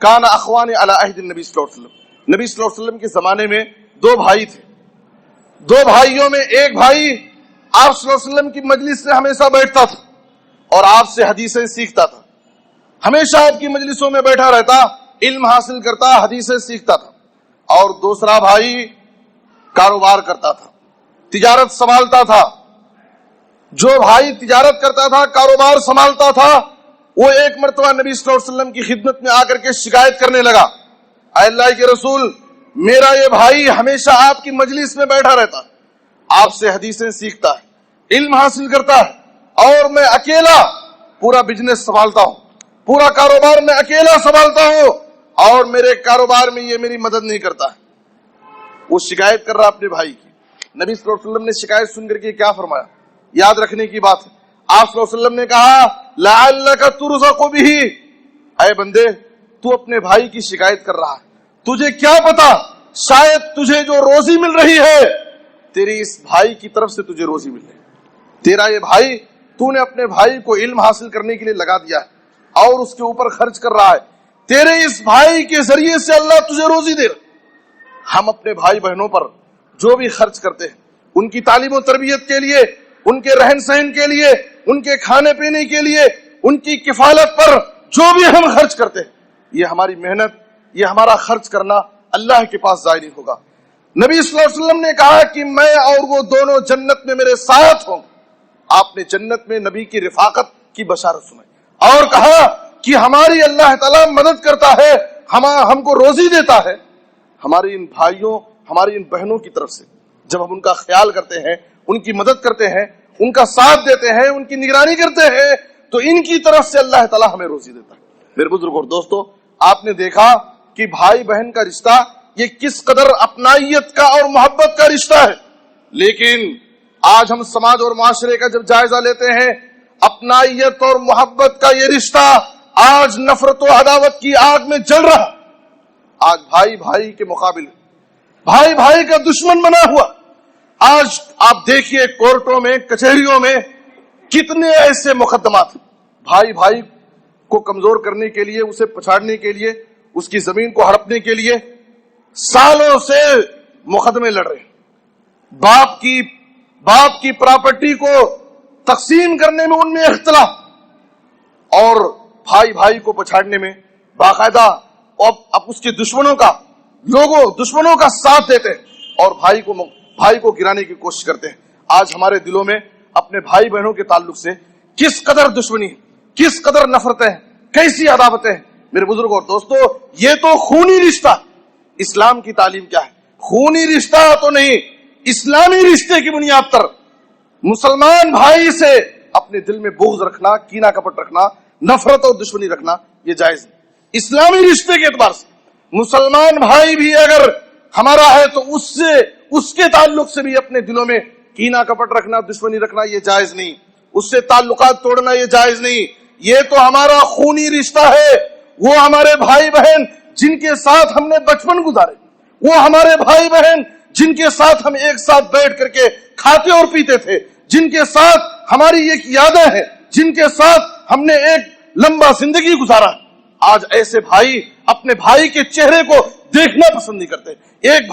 کان اخوان علی عہد النبی صلی اللہ علیہ وسلم، نبی صلی اللہ علیہ وسلم کے زمانے میں 2 بھائی تھے، 2 بھائیوں میں ایک بھائی آپ صلی اللہ علیہ وسلم کی مجلس میں ہمیشہ بیٹھتا تھا اور آپ سے حدیثیں سیکھتا تھا، ہمیشہ آپ کی مجلسوں میں بیٹھا رہتا، علم حاصل کرتا، حدیثیں سیکھتا تھا، اور دوسرا بھائی کاروبار کرتا تھا، تجارت سنبھالتا تھا۔ جو بھائی تجارت کرتا تھا، کاروبار سنبھالتا تھا، وہ ایک مرتبہ نبی صلی اللہ علیہ وسلم کی خدمت میں آ کر کے شکایت کرنے لگا، اے اللہ کے رسول، میرا یہ بھائی ہمیشہ آپ کی مجلس میں بیٹھا رہتا، آپ سے حدیثیں سیکھتا ہے، علم حاصل کرتا ہے، اور میں اکیلا پورا بزنس سنبھالتا ہوں، پورا کاروبار میں اکیلا سنبھالتا ہوں، اور میرے کاروبار میں یہ میری مدد نہیں کرتا ہے۔ وہ شکایت کر رہا اپنے بھائی کی۔ نبی صلی اللہ علیہ وسلم نے شکایت سن کر کے کیا فرمایا؟ یاد رکھنے کی بات ہے، آپ صلی اللہ علیہ وسلم نے کہا لعلک ترزق بہ، اے بندے تو اپنے بھائی کی شکایت کر رہا ہے، تجھے کیا پتا شاید تجھے جو روزی مل رہی ہے تیری اس بھائی کی طرف سے تجھے روزی مل رہی ہے، تیرا یہ بھائی تو نے اپنے بھائی کو علم حاصل کرنے کے لیے لگا دیا ہے اور اس کے اوپر خرچ کر رہا ہے، تیرے اس بھائی کے ذریعے سے اللہ تجھے روزی دے رہا۔ ہم اپنے بھائی بہنوں پر جو بھی خرچ کرتے ہیں، ان کی تعلیم و تربیت کے لیے، ان کے رہن سہن کے لیے، ان کے کھانے پینے کے لیے، ان کی کفالت پر جو بھی ہم خرچ کرتے ہیں، یہ ہماری محنت، یہ ہمارا خرچ کرنا اللہ کے پاس ضائع نہیں ہوگا۔ نبی صلی اللہ علیہ وسلم نے کہا کہ میں اور وہ دونوں جنت میں میرے ساتھ ہوں۔ آپ نے جنت میں نبی کی رفاقت کی بشارت سنائی اور کہا کہ ہماری اللہ تعالیٰ مدد کرتا ہے، ہم کو روزی دیتا ہے ہمارے ان بھائیوں، ہماری ان بہنوں کی طرف سے۔ جب ہم ان کا خیال کرتے ہیں، ان کی مدد کرتے ہیں، ان کا ساتھ دیتے ہیں، ان کی نگرانی کرتے ہیں، تو ان کی طرف سے اللہ تعالیٰ ہمیں روزی دیتا ہے۔ میرے بزرگ اور دوستو، آپ نے دیکھا کہ بھائی بہن کا رشتہ یہ کس قدر اپنائیت کا اور محبت کا رشتہ ہے، لیکن آج ہم سماج اور معاشرے کا جب جائزہ لیتے ہیں، اپنائیت اور محبت کا یہ رشتہ آج نفرت و عداوت کی آگ میں جل رہا۔ آج بھائی بھائی کے مقابل بھائی بھائی کا دشمن بنا ہوا۔ آج آپ دیکھیے کورٹوں میں، کچہریوں میں کتنے ایسے مقدمات، بھائی بھائی کو کمزور کرنے کے لیے، اسے پچھاڑنے کے لیے، اس کی زمین کو ہڑپنے کے لیے سالوں سے مقدمے لڑ رہے ہیں۔ باپ کی پراپرٹی کو تقسیم کرنے میں ان میں اختلاف، اور بھائی بھائی کو پچھاڑنے میں باقاعدہ اب اس کے دشمنوں کا ساتھ دیتے ہیں اور بھائی کو گرانے کی کوشش کرتے ہیں۔ آج ہمارے دلوں میں اپنے بھائی بہنوں کے تعلق سے کس قدر دشمنی ہے، کس قدر نفرتیں ہیں، کیسی عداوتیں ہیں۔ میرے بزرگ اور دوستو، یہ تو خونی رشتہ، اسلام کی تعلیم کیا ہے؟ خونی رشتہ تو نہیں، اسلامی رشتے کی بنیاد پر مسلمان بھائی سے اپنے دل میں بغض رکھنا، کینہ کپٹ رکھنا، نفرت اور دشمنی رکھنا یہ جائز نہیں۔ اسلامی رشتے کے اعتبار سے مسلمان بھائی بھی اگر ہمارا ہے تو اس کے تعلق سے بھی اپنے دلوں میں کینہ کپٹ رکھنا، دشمنی رکھنا یہ جائز نہیں، اس سے تعلقات توڑنا یہ جائز نہیں۔ یہ تو ہمارا خونی رشتہ ہے، وہ ہمارے بھائی بہن جن کے ساتھ ہم نے بچپن گزارے، وہ ہمارے بھائی بہن جن کے ساتھ ہم ایک ساتھ بیٹھ کر کے کھاتے اور پیتے تھے، جن کے ساتھ ہماری ایک یادیں ہیں، جن کے ساتھ ہم نے ایک لمبا زندگی گزارا۔ آج ایسے بھائی اپنے بھائی کے چہرے کو دیکھنا پسند نہیں کرتے. ایک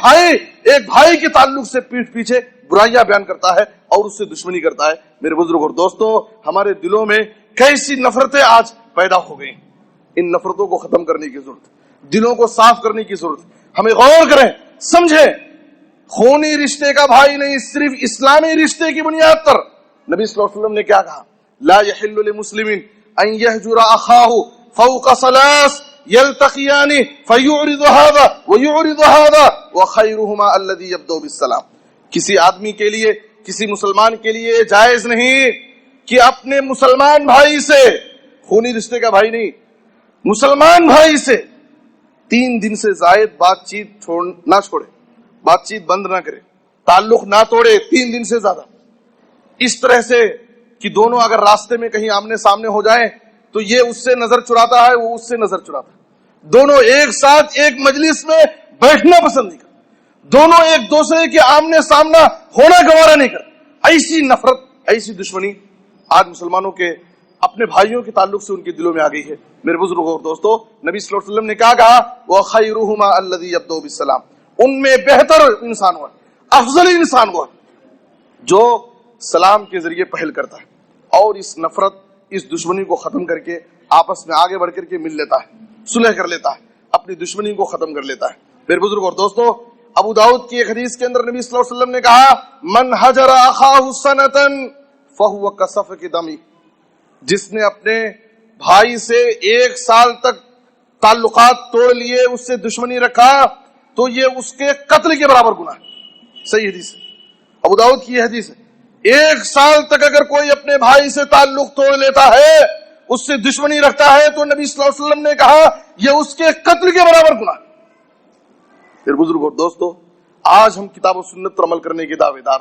بھائی کے تعلق سے پیٹھ پیچھے برائیاں بیان کرتا ہے اور اس سے دشمنی کرتا ہے. میرے بزرگ اور دوستو، ہمارے دلوں میں کیسی نفرتیں آج پیدا ہو گئی. ان نفرتوں کو ختم کرنے کی ضرورت، دلوں کو صاف کرنے کی ضرورت. ہمیں غور کریں، سمجھیں، خونی رشتے کا بھائی نہیں، صرف اسلامی رشتے کی بنیاد پر نبی صلی اللہ علیہ وسلم نے کیا کہا؟ لا يحل لمسلم ان يهجر اخاه فوق ثلاث يلتقيان فيعرض هذا ويعرض هذا وخيرهما الذي يبدأ بالسلام. کسی آدمی کے لیے، کسی مسلمان کے لیے جائز نہیں کہ اپنے مسلمان بھائی سے، خونی رشتے کا بھائی نہیں، مسلمان بھائی سے 3 دن سے زائد بات چیت نہ چھوڑے، بات چیت بند نہ کرے، تعلق نہ توڑے 3 دن سے زیادہ. اس طرح سے کہ دونوں اگر راستے میں کہیں آمنے سامنے ہو جائیں تو یہ اس سے نظر چراتا ہے، وہ اس سے نظر چراتا ہے. دونوں ایک ساتھ ایک مجلس میں بیٹھنا پسند نہیں کرتے، دونوں ایک دوسرے کے آمنے سامنا ہونا گوارا نہیں کرتے. ایسی نفرت، ایسی دشمنی آج مسلمانوں کے اپنے بھائیوں کے تعلق سے ان کے دلوں میں آ گئی ہے. میرے بزرگوں اور دوستو، نبی صلی اللہ علیہ وسلم نے کیا کہا؟ وَخَيْرُهُمَا الَّذِي يَبْدَأُ بِالسَّلَامِ. ان میں بہتر انسان ہوا، افضل انسان ہوا جو سلام کے ذریعے پہل کرتا ہے اور اس نفرت، اس دشمنی کو ختم کر کے آپس میں آگے بڑھ کر کے مل لیتا ہے، صلح کر لیتا ہے، اپنی دشمنی کو ختم کر لیتا ہے. میرے بزرگ اور دوستو، ابو داؤد کی ایک حدیث کے اندر نبی صلی اللہ علیہ وسلم نے کہا: من حجر اخاہ سنۃ فہو کسفک دمی. جس نے اپنے بھائی سے 1 سال تک تعلقات توڑ لیے، اس سے دشمنی رکھا، تو یہ اس کے قتل کے برابر گناہ ہے. صحیح حدیث ہے، ابو داؤد کی یہ حدیث ہے. 1 سال تک اگر کوئی اپنے بھائی سے تعلق توڑ لیتا ہے، اس سے دشمنی رکھتا ہے، تو نبی صلی اللہ علیہ وسلم نے کہا یہ اس کے قتل کے برابر گناہ. پھر بزرگ اور دوستو، آج ہم کتاب و سنت پر عمل کرنے کے دعوے دار،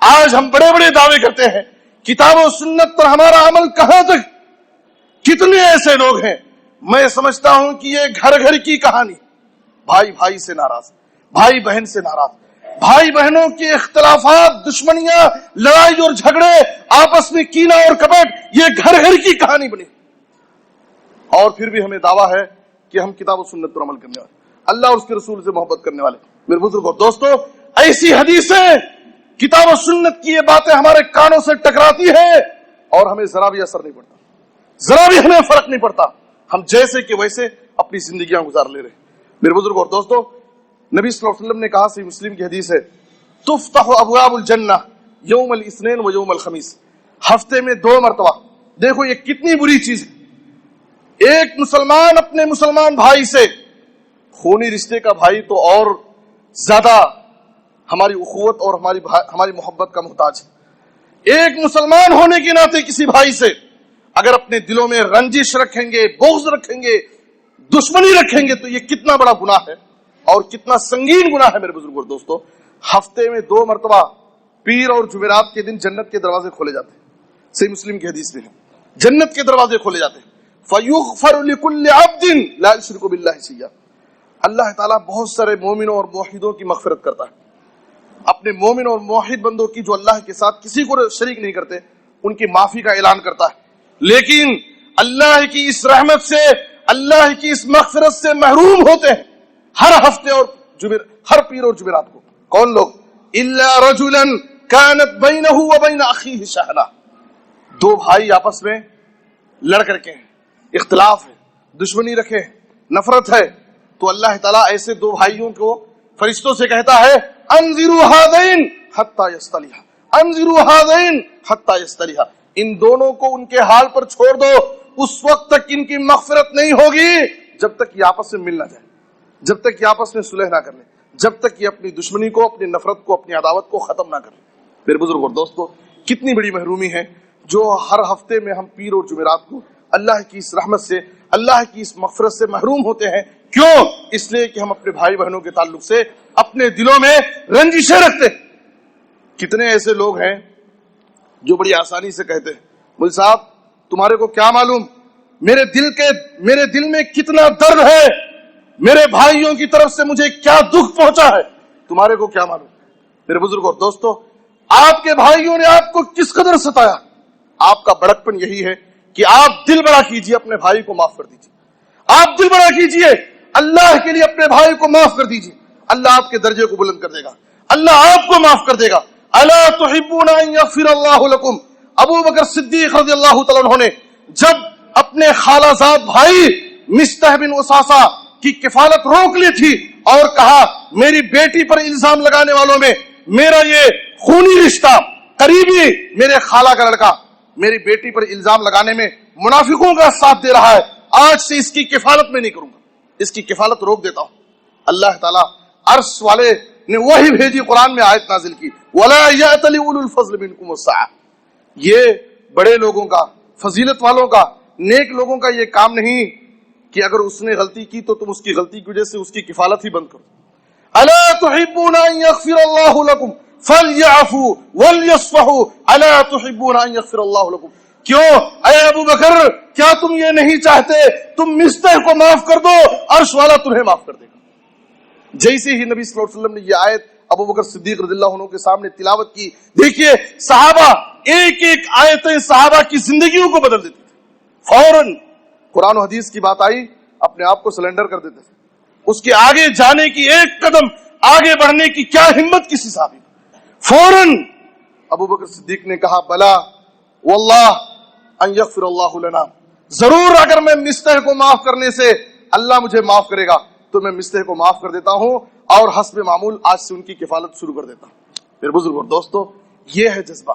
آج ہم بڑے بڑے دعوے کرتے ہیں. کتاب و سنت پر ہمارا عمل کہاں تک؟ کتنے ایسے لوگ ہیں، میں سمجھتا ہوں کہ یہ گھر گھر کی کہانی. بھائی بھائی سے ناراض، بھائی بہن سے ناراض، بھائی بہنوں کے اختلافات، دشمنیاں، لڑائی اور جھگڑے، آپس میں کینہ اور کپٹ، یہ گھر گھر کی کہانی بنی. اور پھر بھی ہمیں دعویٰ ہے کہ ہم کتاب و سنت پر عمل کرنے والے، اللہ اور اس کے رسول سے محبت کرنے والے. میرے بزرگ اور دوستو، ایسی حدیثیں، کتاب و سنت کی یہ باتیں ہمارے کانوں سے ٹکراتی ہیں اور ہمیں ذرا بھی اثر نہیں پڑتا، ذرا بھی ہمیں فرق نہیں پڑتا. ہم جیسے کہ ویسے اپنی زندگیاں گزار لے رہے ہیں. میرے بزرگ اور دوستو، نبی صلی اللہ علیہ وسلم نے کہا، صحیح مسلم کی حدیث ہے: تفتح ابواب الجنہ یوم الاثنین و یوم الخمیس. ہفتے میں 2 مرتبہ. دیکھو یہ کتنی بری چیز ہے. ایک مسلمان اپنے مسلمان بھائی سے، خونی رشتے کا بھائی تو اور زیادہ ہماری اخوت اور ہماری محبت کا محتاج ہے. ایک مسلمان ہونے کے ناطے کسی بھائی سے اگر اپنے دلوں میں رنجش رکھیں گے، بغض رکھیں گے، دشمنی رکھیں گے، تو یہ کتنا بڑا گناہ ہے اور کتنا سنگین گناہ ہے. میرے بزرگ اور دوستو، ہفتے میں 2 مرتبہ پیر اور جمعرات کے دن جنت کے دروازے کھولے جاتے ہیں. صحیح مسلم کی حدیث میں ہے، جنت کے دروازے کھولے جاتے ہیں. فَيُغْفَرُ لِكُلِّ عَبْدٍ لَا يُشْرِكُ بِاللَّهِ شَيْئًا. اللہ تعالیٰ بہت سارے مومنوں اور موحدوں کی مغفرت کرتا ہے. اپنے مومن اور موحد بندوں کی جو اللہ کے ساتھ کسی کو شریک نہیں کرتے، ان کی معافی کا اعلان کرتا ہے. لیکن اللہ کی اس رحمت سے، اللہ کی اس مغفرت سے محروم ہوتے ہیں ہر ہفتے اور ہر پیر اور جمعرات کو. کون لوگ؟ الا رجلا كانت بينه وبين اخيه شحناء. 2 بھائی آپس میں لڑ کر کے ہیں، اختلاف ہے، دشمنی رکھے ہیں، نفرت ہے، تو اللہ تعالیٰ ایسے 2 بھائیوں کو فرشتوں سے کہتا ہے: انذروا هذين حتى يصطلحا، انذروا هذين حتى يصطلحا. ان دونوں کو ان کے حال پر چھوڑ دو، اس وقت تک ان کی مغفرت نہیں ہوگی جب تک یہ آپس میں مل نہ جائے، جب تک یہ آپس میں صلح نہ کر لیں، جب تک یہ اپنی دشمنی کو، اپنی نفرت کو، اپنی عداوت کو ختم نہ کر لیں. میرے بزرگ اور دوستو، کتنی بڑی محرومی ہے جو ہر ہفتے میں ہم پیر اور جمعرات کو اللہ کی اس رحمت سے، اللہ کی اس مغفرت سے محروم ہوتے ہیں. کیوں؟ اس لیے کہ ہم اپنے بھائی بہنوں کے تعلق سے اپنے دلوں میں رنجشیں رکھتے ہیں. کتنے ایسے لوگ ہیں جو بڑی آسانی سے کہتے ہیں: مول صاحب تمہارے کو کیا معلوم میرے دل میں کتنا درد ہے، میرے بھائیوں کی طرف سے مجھے کیا دکھ پہنچا ہے، تمہارے کو کیا معلوم. میرے بزرگ اور دوستو، آپ کے بھائیوں نے آپ کو کس قدر ستایا. آپ کا بڑکپن یہی ہے کہ آپ دل بڑا کیجئے، اپنے بھائی کو معاف کر دیجئے. آپ دل بڑا کیجئے، اللہ کے لیے اپنے بھائی کو معاف کر دیجیے، اللہ آپ کے درجے کو بلند کر دے گا، اللہ آپ کو معاف کر دے گا۔ الا تحبون ان یغفر اللہ لکم، ابو بکر صدیق رضی اللہ تعالیٰ عنہ نے جب اپنے خالہ زاد بھائی مصطح بن اساسہ کی کفالت روک لی تھی اور کہا میری بیٹی پر الزام لگانے والوں میں میرا یہ خونی رشتہ قریبی میرے خالہ کا لڑکا میری بیٹی پر الزام لگانے میں منافقوں کا ساتھ دے رہا ہے، آج سے اس کی کفالت میں نہیں کروں گا، اس کی کفالت روک دیتا ہوں۔ اللہ تعالیٰ عرش والے نے وہی بھیجی، قرآن میں آیت نازل کی وَلَا يَأْتَلِ أُولُو الْفَضْلِ مِنْكُمُ وَالسَّعَةِ، یہ بڑے لوگوں کا، فضیلت والوں کا، نیک لوگوں کا یہ کام نہیں کہ اگر اس نے غلطی کی تو تم اس کی غلطی کی وجہ سے اس کی کفالت ہی بند کرو۔ الا تحبون ان یغفر اللہ لکم فلیعفوا ولیصفحوا الا تحبون ان یغفر اللہ لکم، کیوں اے ابو بکر کیا تم یہ نہیں چاہتے تم مصطح کو معاف کر دو، عرش والا تمہیں معاف کر دے گا۔ جیسے ہی نبی صلی اللہ علیہ وسلم نے یہ آیت ابو بکر صدیق رضی اللہ عنہ کے سامنے تلاوت کی، دیکھیے صحابہ ایک ایک آیتیں صحابہ کی زندگیوں کو بدل دیتی تھی، فوراً قرآن و حدیث کی بات آئی اپنے آپ کو سلنڈر کر دیتے تھے، اس کے آگے جانے کی ایک قدم آگے بڑھنے کی کیا ہمت کسی صحابی، فوراً ابو بکر صدیق نے کہا بلا واللہ ان یغفر اللہ لنا، ضرور اگر میں مصطح کو معاف کرنے سے اللہ مجھے معاف کرے گا تو میں مصطح کو معاف کر دیتا ہوں اور حسب معمول آج سے ان کی کفالت شروع کر دیتا ہوں۔ میرے بزرگ اور دوستو، یہ ہے جذبہ۔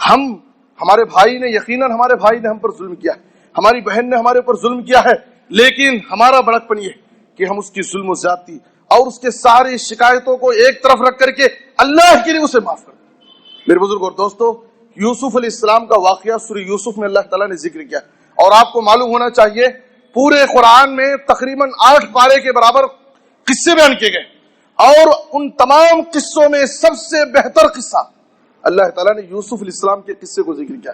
ہمارے بھائی نے یقیناً ہمارے بھائی نے ہم پر ظلم کیا ہے، ہماری بہن نے ہمارے اوپر ظلم کیا ہے، لیکن ہمارا بڑکپن یہ کہ ہم اس کی ظلم و زیادتی اور اس کے ساری شکایتوں کو ایک طرف رکھ کر کے اللہ کے لیے اسے معاف کر دیں۔ میرے بزرگ اور دوستو، یوسف علیہ السلام کا واقعہ سورہ یوسف میں اللہ تعالیٰ نے ذکر کیا، اور آپ کو معلوم ہونا چاہیے پورے قرآن میں تقریباً 8 پارے کے برابر قصے بیان کیے گئے، اور ان تمام قصوں میں سب سے بہتر قصہ اللہ تعالیٰ نے یوسف علیہ السلام کے قصے کو ذکر کیا۔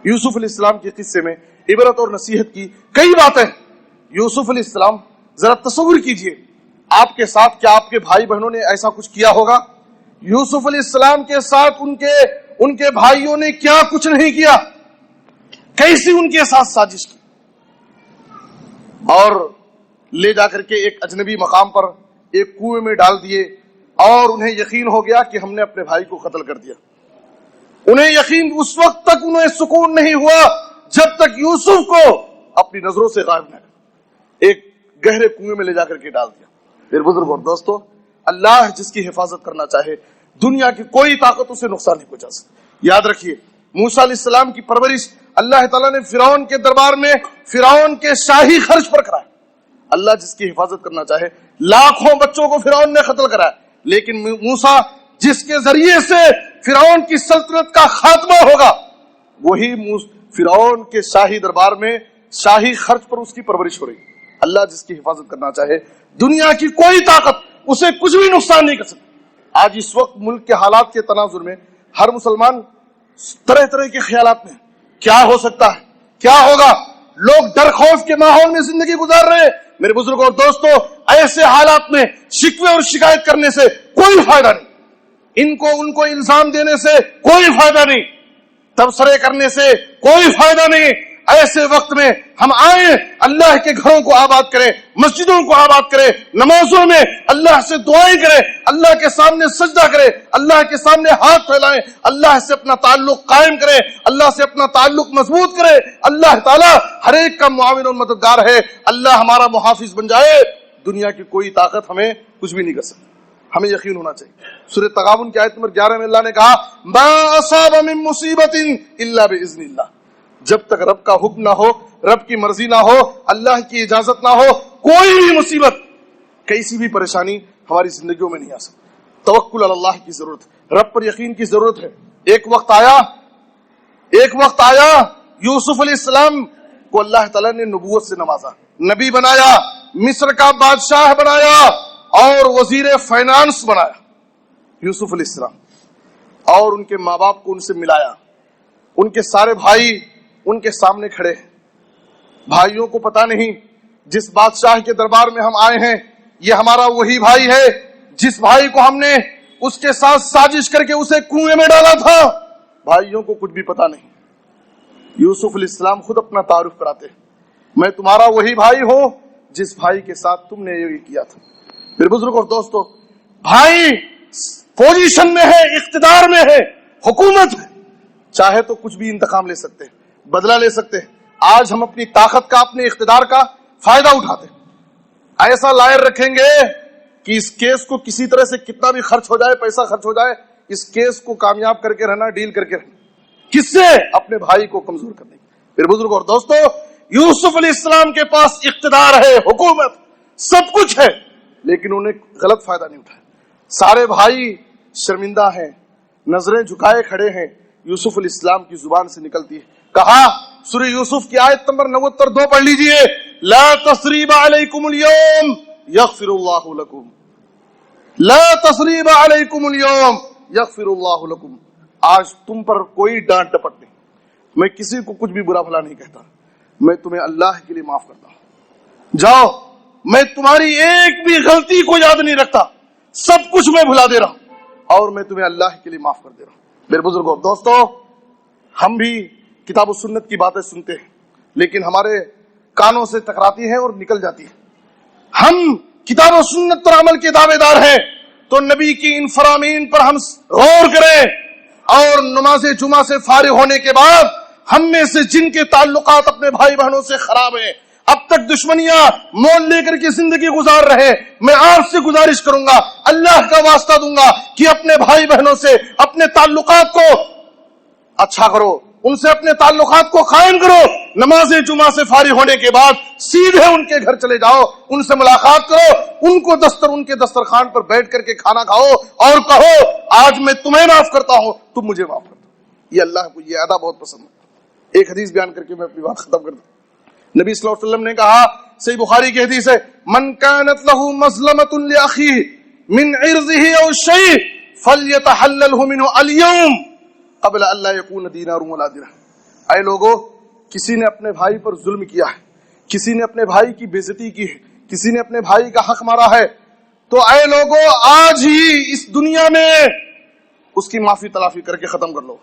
یوسف علیہ السلام کے قصے میں عبرت اور نصیحت کی کئی باتیں۔ یوسف علیہ السلام، ذرا تصور کیجئے آپ کے ساتھ کیا آپ کے بھائی بہنوں نے ایسا کچھ کیا ہوگا؟ یوسف علیہ السلام کے ساتھ ان کے بھائیوں نے کیا کچھ نہیں کیا، کیسی ان کے ساتھ سازش کی، اور لے جا کر کے ایک اجنبی مقام پر ایک کنویں میں ڈال دیے، اور انہیں یقین ہو گیا کہ ہم نے اپنے بھائی کو قتل کر دیا۔ انہیں یقین اس وقت تک انہیں سکون نہیں ہوا جب تک یوسف کو اپنی نظروں سے غائب نہ کر ایک گہرے کنویں میں لے جا کر کے ڈال دیا۔ میرے بزرگ اور دوستو، اللہ جس کی حفاظت کرنا چاہے دنیا کی کوئی طاقت اسے نقصان نہیں پہنچا سکتی۔ یاد رکھیے موسیٰ علیہ السلام کی پرورش اللہ تعالیٰ نے فرعون کے دربار میں فرعون کے شاہی خرچ پر کرایا۔ اللہ جس کی حفاظت کرنا چاہے، لاکھوں بچوں کو فرعون نے قتل کرایا، لیکن موسیٰ جس کے ذریعے سے فرعون کی سلطنت کا خاتمہ ہوگا، وہی فرعون کے شاہی دربار میں شاہی خرچ پر اس کی پرورش ہو رہی۔ اللہ جس کی حفاظت کرنا چاہے دنیا کی کوئی طاقت اسے کچھ بھی نقصان نہیں کر سکتی۔ آج اس وقت ملک کے حالات کے تناظر میں ہر مسلمان طرح طرح کے خیالات میں کیا ہو سکتا ہے، کیا ہوگا، لوگ ڈر خوف کے ماحول میں زندگی گزار رہے ہیں۔ میرے بزرگ اور دوستو، ایسے حالات میں شکوے اور شکایت کرنے سے کوئی فائدہ نہیں، ان کو الزام دینے سے کوئی فائدہ نہیں، تبصرے کرنے سے کوئی فائدہ نہیں۔ ایسے وقت میں ہم آئیں، اللہ کے گھروں کو آباد کریں، مسجدوں کو آباد کریں، نمازوں میں اللہ سے دعائیں کریں، اللہ کے سامنے سجدہ کریں، اللہ کے سامنے ہاتھ پھیلائیں، اللہ سے اپنا تعلق قائم کریں، اللہ سے اپنا تعلق مضبوط کریں۔ اللہ تعالیٰ ہر ایک کا معاون اور مددگار ہے، اللہ ہمارا محافظ بن جائے، دنیا کی کوئی طاقت ہمیں کچھ بھی نہیں کر سکتی۔ ہمیں یقین ہونا چاہیے۔ سورہ تغابن کی آیت نمبر 11 میں اللہ نے کہا ما اصاب من مصیبت الا باذن اللہ، جب تک رب کا حکم نہ ہو، رب کی مرضی نہ ہو، اللہ کی اجازت نہ ہو، کوئی بھی مصیبت، کیسی بھی پریشانی ہماری زندگیوں میں نہیں آ سکتی۔ توکل علی اللہ کی ضرورت ہے، رب پر یقین کی ضرورت ہے۔ ایک وقت آیا یوسف علیہ السلام کو اللہ تعالیٰ نے نبوت سے نوازا، نبی بنایا، مصر کا بادشاہ بنایا اور وزیر فائنانس بنایا یوسف علیہ السلام، اور ان کے ماں باپ کو ان سے ملایا۔ ان کے سارے بھائی ان کے سامنے کھڑے ہیں، بھائیوں کو پتا نہیں جس بادشاہ کے دربار میں ہم آئے ہیں یہ ہمارا وہی بھائی ہے جس بھائی کو ہم نے اس کے ساتھ سازش کر کے اسے کنویں میں ڈالا تھا۔ بھائیوں کو کچھ بھی پتا نہیں۔ یوسف علیہ السلام خود اپنا تعارف کراتے ہیں، میں تمہارا وہی بھائی ہوں جس بھائی کے ساتھ تم نے یہ کیا تھا۔ میرے بزرگ اور دوستو، بھائی پوزیشن میں ہے، اقتدار میں ہے، حکومت ہے، چاہے تو کچھ بھی انتقام لے سکتے ہیں، بدلہ لے سکتے ہیں۔ آج ہم اپنی طاقت کا، اپنے اقتدار کا فائدہ اٹھاتے ہیں، ایسا لائر رکھیں گے کہ اس کیس کو کسی طرح سے کتنا بھی خرچ ہو جائے، پیسہ خرچ ہو جائے، اس کیس کو کامیاب کر کے رہنا، ڈیل کر کے رہنا۔ کس سے؟ اپنے بھائی کو کمزور کرنے کی۔ میرے بزرگ اور دوستو، یوسف علیہ السلام کے پاس اقتدار ہے، حکومت، سب کچھ ہے، لیکن انہیں غلط فائدہ نہیں اٹھایا۔ سارے بھائی شرمندہ ہیں، نظریں جھکائے کھڑے ہیں۔ یوسف علیہ السلام کی زبان سے نکلتی ہے، کہا، سورہ یوسف کی آیت نمبر 69 پڑھ لیجئے، لا تثریب علیکم اليوم یغفر اللہ لکم، لا تثریب علیکم اليوم یغفر اللہ لکم۔ آج تم پر کوئی ڈانٹ ڈپٹ نہیں، میں کسی کو کچھ بھی برا بھلا نہیں کہتا، میں تمہیں اللہ کے لیے معاف کرتا ہوں۔ جاؤ، میں تمہاری ایک بھی غلطی کو یاد نہیں رکھتا، سب کچھ میں بھلا دے رہا ہوں اور میں تمہیں اللہ کے لیے معاف کر دے رہا ہوں۔ میرے بزرگوں دوستو، ہم بھی کتاب و سنت کی باتیں سنتے ہیں، لیکن ہمارے کانوں سے ٹکراتی ہیں اور نکل جاتی ہیں۔ ہم کتاب و سنت پر عمل کے دعوے دار ہیں، تو نبی کی ان فرامین پر ہم غور کریں، اور نماز جمعہ سے فارغ ہونے کے بعد ہم میں سے جن کے تعلقات اپنے بھائی بہنوں سے خراب ہیں، اب تک دشمنیاں مول لے کر کے زندگی گزار رہے، میں آپ سے گزارش کروں گا، اللہ کا واسطہ دوں گا کہ اپنے بھائی بہنوں سے اپنے تعلقات کو اچھا کرو، ان سے اپنے تعلقات کو قائم کرو۔ نماز جمعہ سے فارغ ہونے کے بعد سیدھے ان کے گھر چلے جاؤ، ان سے ملاقات کرو، ان کے دسترخوان پر بیٹھ کر کے کھانا کھاؤ اور کہو، آج میں تمہیں معاف کرتا ہوں، تم مجھے معاف کر دو۔ یہ اللہ کو یہ ادا بہت پسند ہے۔ ایک حدیث بیان کر کے میں اپنی بات ختم کر دوں۔ نبی صلی اللہ علیہ وسلم نے کہا، صحیح بخاری کی حدیث ہے، من كانت له مظلمة لأخيه من عرضه او شيء فليتحلله منه اليوم قبل ان لا يكون دینار ولا درہم۔ اے لوگو، کسی نے اپنے بھائی پر ظلم کیا ہے، کسی نے اپنے بھائی کی بے عزتی کی ہے، کسی نے اپنے بھائی کا حق مارا ہے، تو اے لوگو، آج ہی اس دنیا میں اس کی معافی تلافی کر کے ختم کر لو۔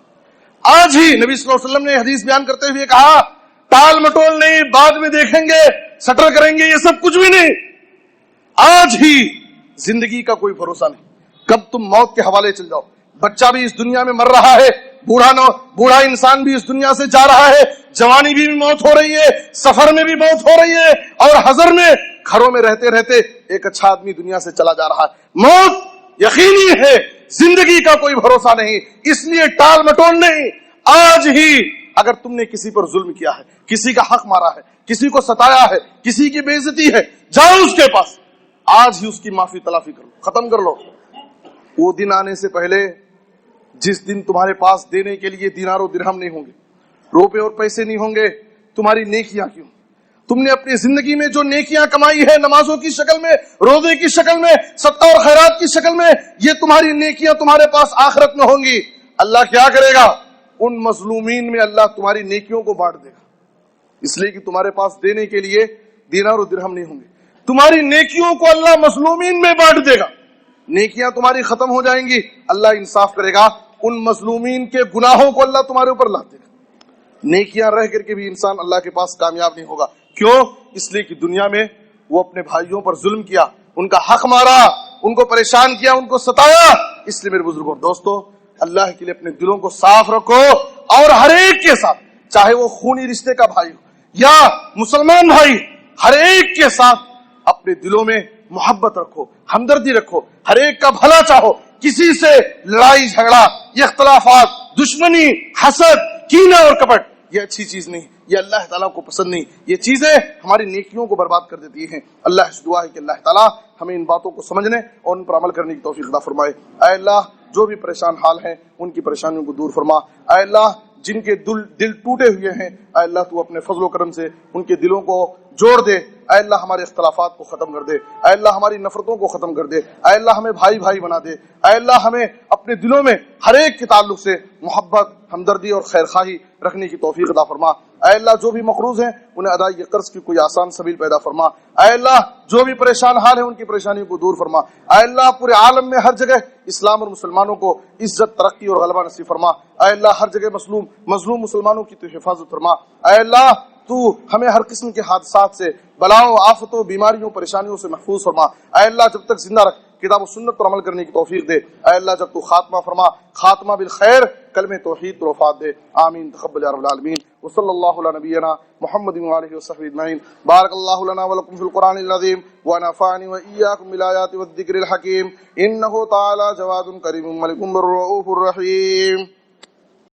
آج ہی نبی صلی اللہ علیہ وسلم نے حدیث بیان کرتے ہوئے کہا، ٹال مٹول نہیں، بعد میں دیکھیں گے، سٹر کریں گے، یہ سب کچھ بھی نہیں۔ آج ہی زندگی کا کوئی بھروسہ نہیں، کب تم موت کے حوالے چل جاؤ۔ بچہ بھی اس دنیا میں مر رہا ہے، بوڑھا انسان بھی اس دنیا سے جا رہا ہے، جوانی بھی موت ہو رہی ہے، سفر میں بھی موت ہو رہی ہے، اور حضر میں گھروں میں رہتے رہتے ایک اچھا آدمی دنیا سے چلا جا رہا ہے۔ موت یقینی ہے، زندگی کا کوئی بھروسہ نہیں، اس لیے ٹال مٹول نہیں۔ آج ہی اگر تم نے کسی پر ظلم کیا ہے، کسی کا حق مارا ہے، کسی کو ستایا ہے، کسی کی بے عزتی ہے، جاؤ اس کے پاس، آج ہی اس کی معافی تلافی کر لو، ختم کر لو۔ وہ دن آنے سے پہلے جس دن تمہارے پاس دینے کے لیے دینار و درہم نہیں ہوں گے، روپے اور پیسے نہیں ہوں گے، تمہاری نیکیاں کیوں؟ تم نے اپنی زندگی میں جو نیکیاں کمائی ہے، نمازوں کی شکل میں، روزے کی شکل میں، صدقہ اور خیرات کی شکل میں، یہ تمہاری نیکیاں تمہارے پاس آخرت میں ہوں گی۔ اللہ کیا کرے گا؟ ان مظلومین میں اللہ تمہاری نیکیوں کو بانٹ دے گا، اس لیے کہ تمہارے پاس دینے کے لیے دینار و درہم نہیں ہوں گے، تمہاری نیکیوں کو اللہ مظلومین میں بانٹ دے گا، نیکیاں تمہاری ختم ہو جائیں گی، اللہ انصاف کرے گا، ان مظلومین کے گناہوں کو اللہ تمہارے اوپر لاد دے گا۔ نیکیاں رہ کر کے بھی انسان اللہ کے پاس کامیاب نہیں ہوگا، کیوں؟ اس لیے کہ دنیا میں وہ اپنے بھائیوں پر ظلم کیا، ان کا حق مارا، ان کو پریشان کیا، ان کو ستایا۔ اس لیے میرے بزرگوں دوستو، اللہ کے لیے اپنے دلوں کو صاف رکھو، اور ہر ایک کے ساتھ، چاہے وہ خونی رشتے کا بھائی ہو یا مسلمان بھائی، ہر ایک کے ساتھ اپنے دلوں میں محبت رکھو، ہمدردی رکھو، ہر ایک کا بھلا چاہو، کسی سے لڑائی جھگڑا، یہ اختلافات، دشمنی، حسد، کینہ اور کپٹ، یہ اچھی چیز نہیں، یہ اللہ تعالیٰ کو پسند نہیں، یہ چیزیں ہماری نیکیوں کو برباد کر دیتی ہیں۔ اللہ سے دعا ہے کہ اللہ تعالیٰ ہمیں ان باتوں کو سمجھنے اور ان پر عمل کرنے کی توفیق عطا فرمائے۔ اے اللہ، جو بھی پریشان حال ہیں ان کی پریشانیوں کو دور فرما۔ اے اللہ، جن کے دل ٹوٹے ہوئے ہیں، اے اللہ تو اپنے فضل و کرم سے ان کے دلوں کو جوڑ دے۔ اے اللہ ہمارے اختلافات کو ختم کر دے، اے اللہ ہماری نفرتوں کو ختم کر دے، اے اللہ ہمیں بھائی بھائی بنا دے، اے اللہ ہمیں اپنے دلوں میں ہر ایک کے تعلق سے محبت، ہمدردی اور خیر خواہی رکھنے کی توفیق عطا فرما۔ اے اللہ جو بھی مقروض ہیں انہیں ادائیگی قرض کی کوئی آسان سبیل پیدا فرما۔ اے اللہ جو بھی پریشان حال ہیں ان کی پریشانیوں کو دور فرما۔ اے اللہ پورے عالم میں ہر جگہ اسلام اور مسلمانوں کو عزت، ترقی اور غلبہ نصیب فرما۔ اے اللہ ہر جگہ مظلوم مسلمانوں کی تو حفاظت فرما۔ اے اللہ تو ہمیں ہر قسم کے حادثات سے، بلاؤں، آفتوں، بیماریوں، پریشانیوں سے محفوظ فرما۔ اے اللہ جب تک زندہ رکھ، کتاب و سنت پر عمل کرنے کی توفیق دے۔ اے اللہ جب تو خاتمہ فرما، خاتمہ بالخیر، کلمہ توحید پر وفات دے۔ آمین تقبل یا رب العالمین۔ وصلی اللہ علی نبینا محمد وآلہ وصحبہ اجمعین۔ بارک اللہ لنا ولکم فی القرآن العظیم ونفعنی وإیاکم بالآیات والذکر الحکیم، انہ تعالی جواد کریم ملک الرؤوف الرحیم۔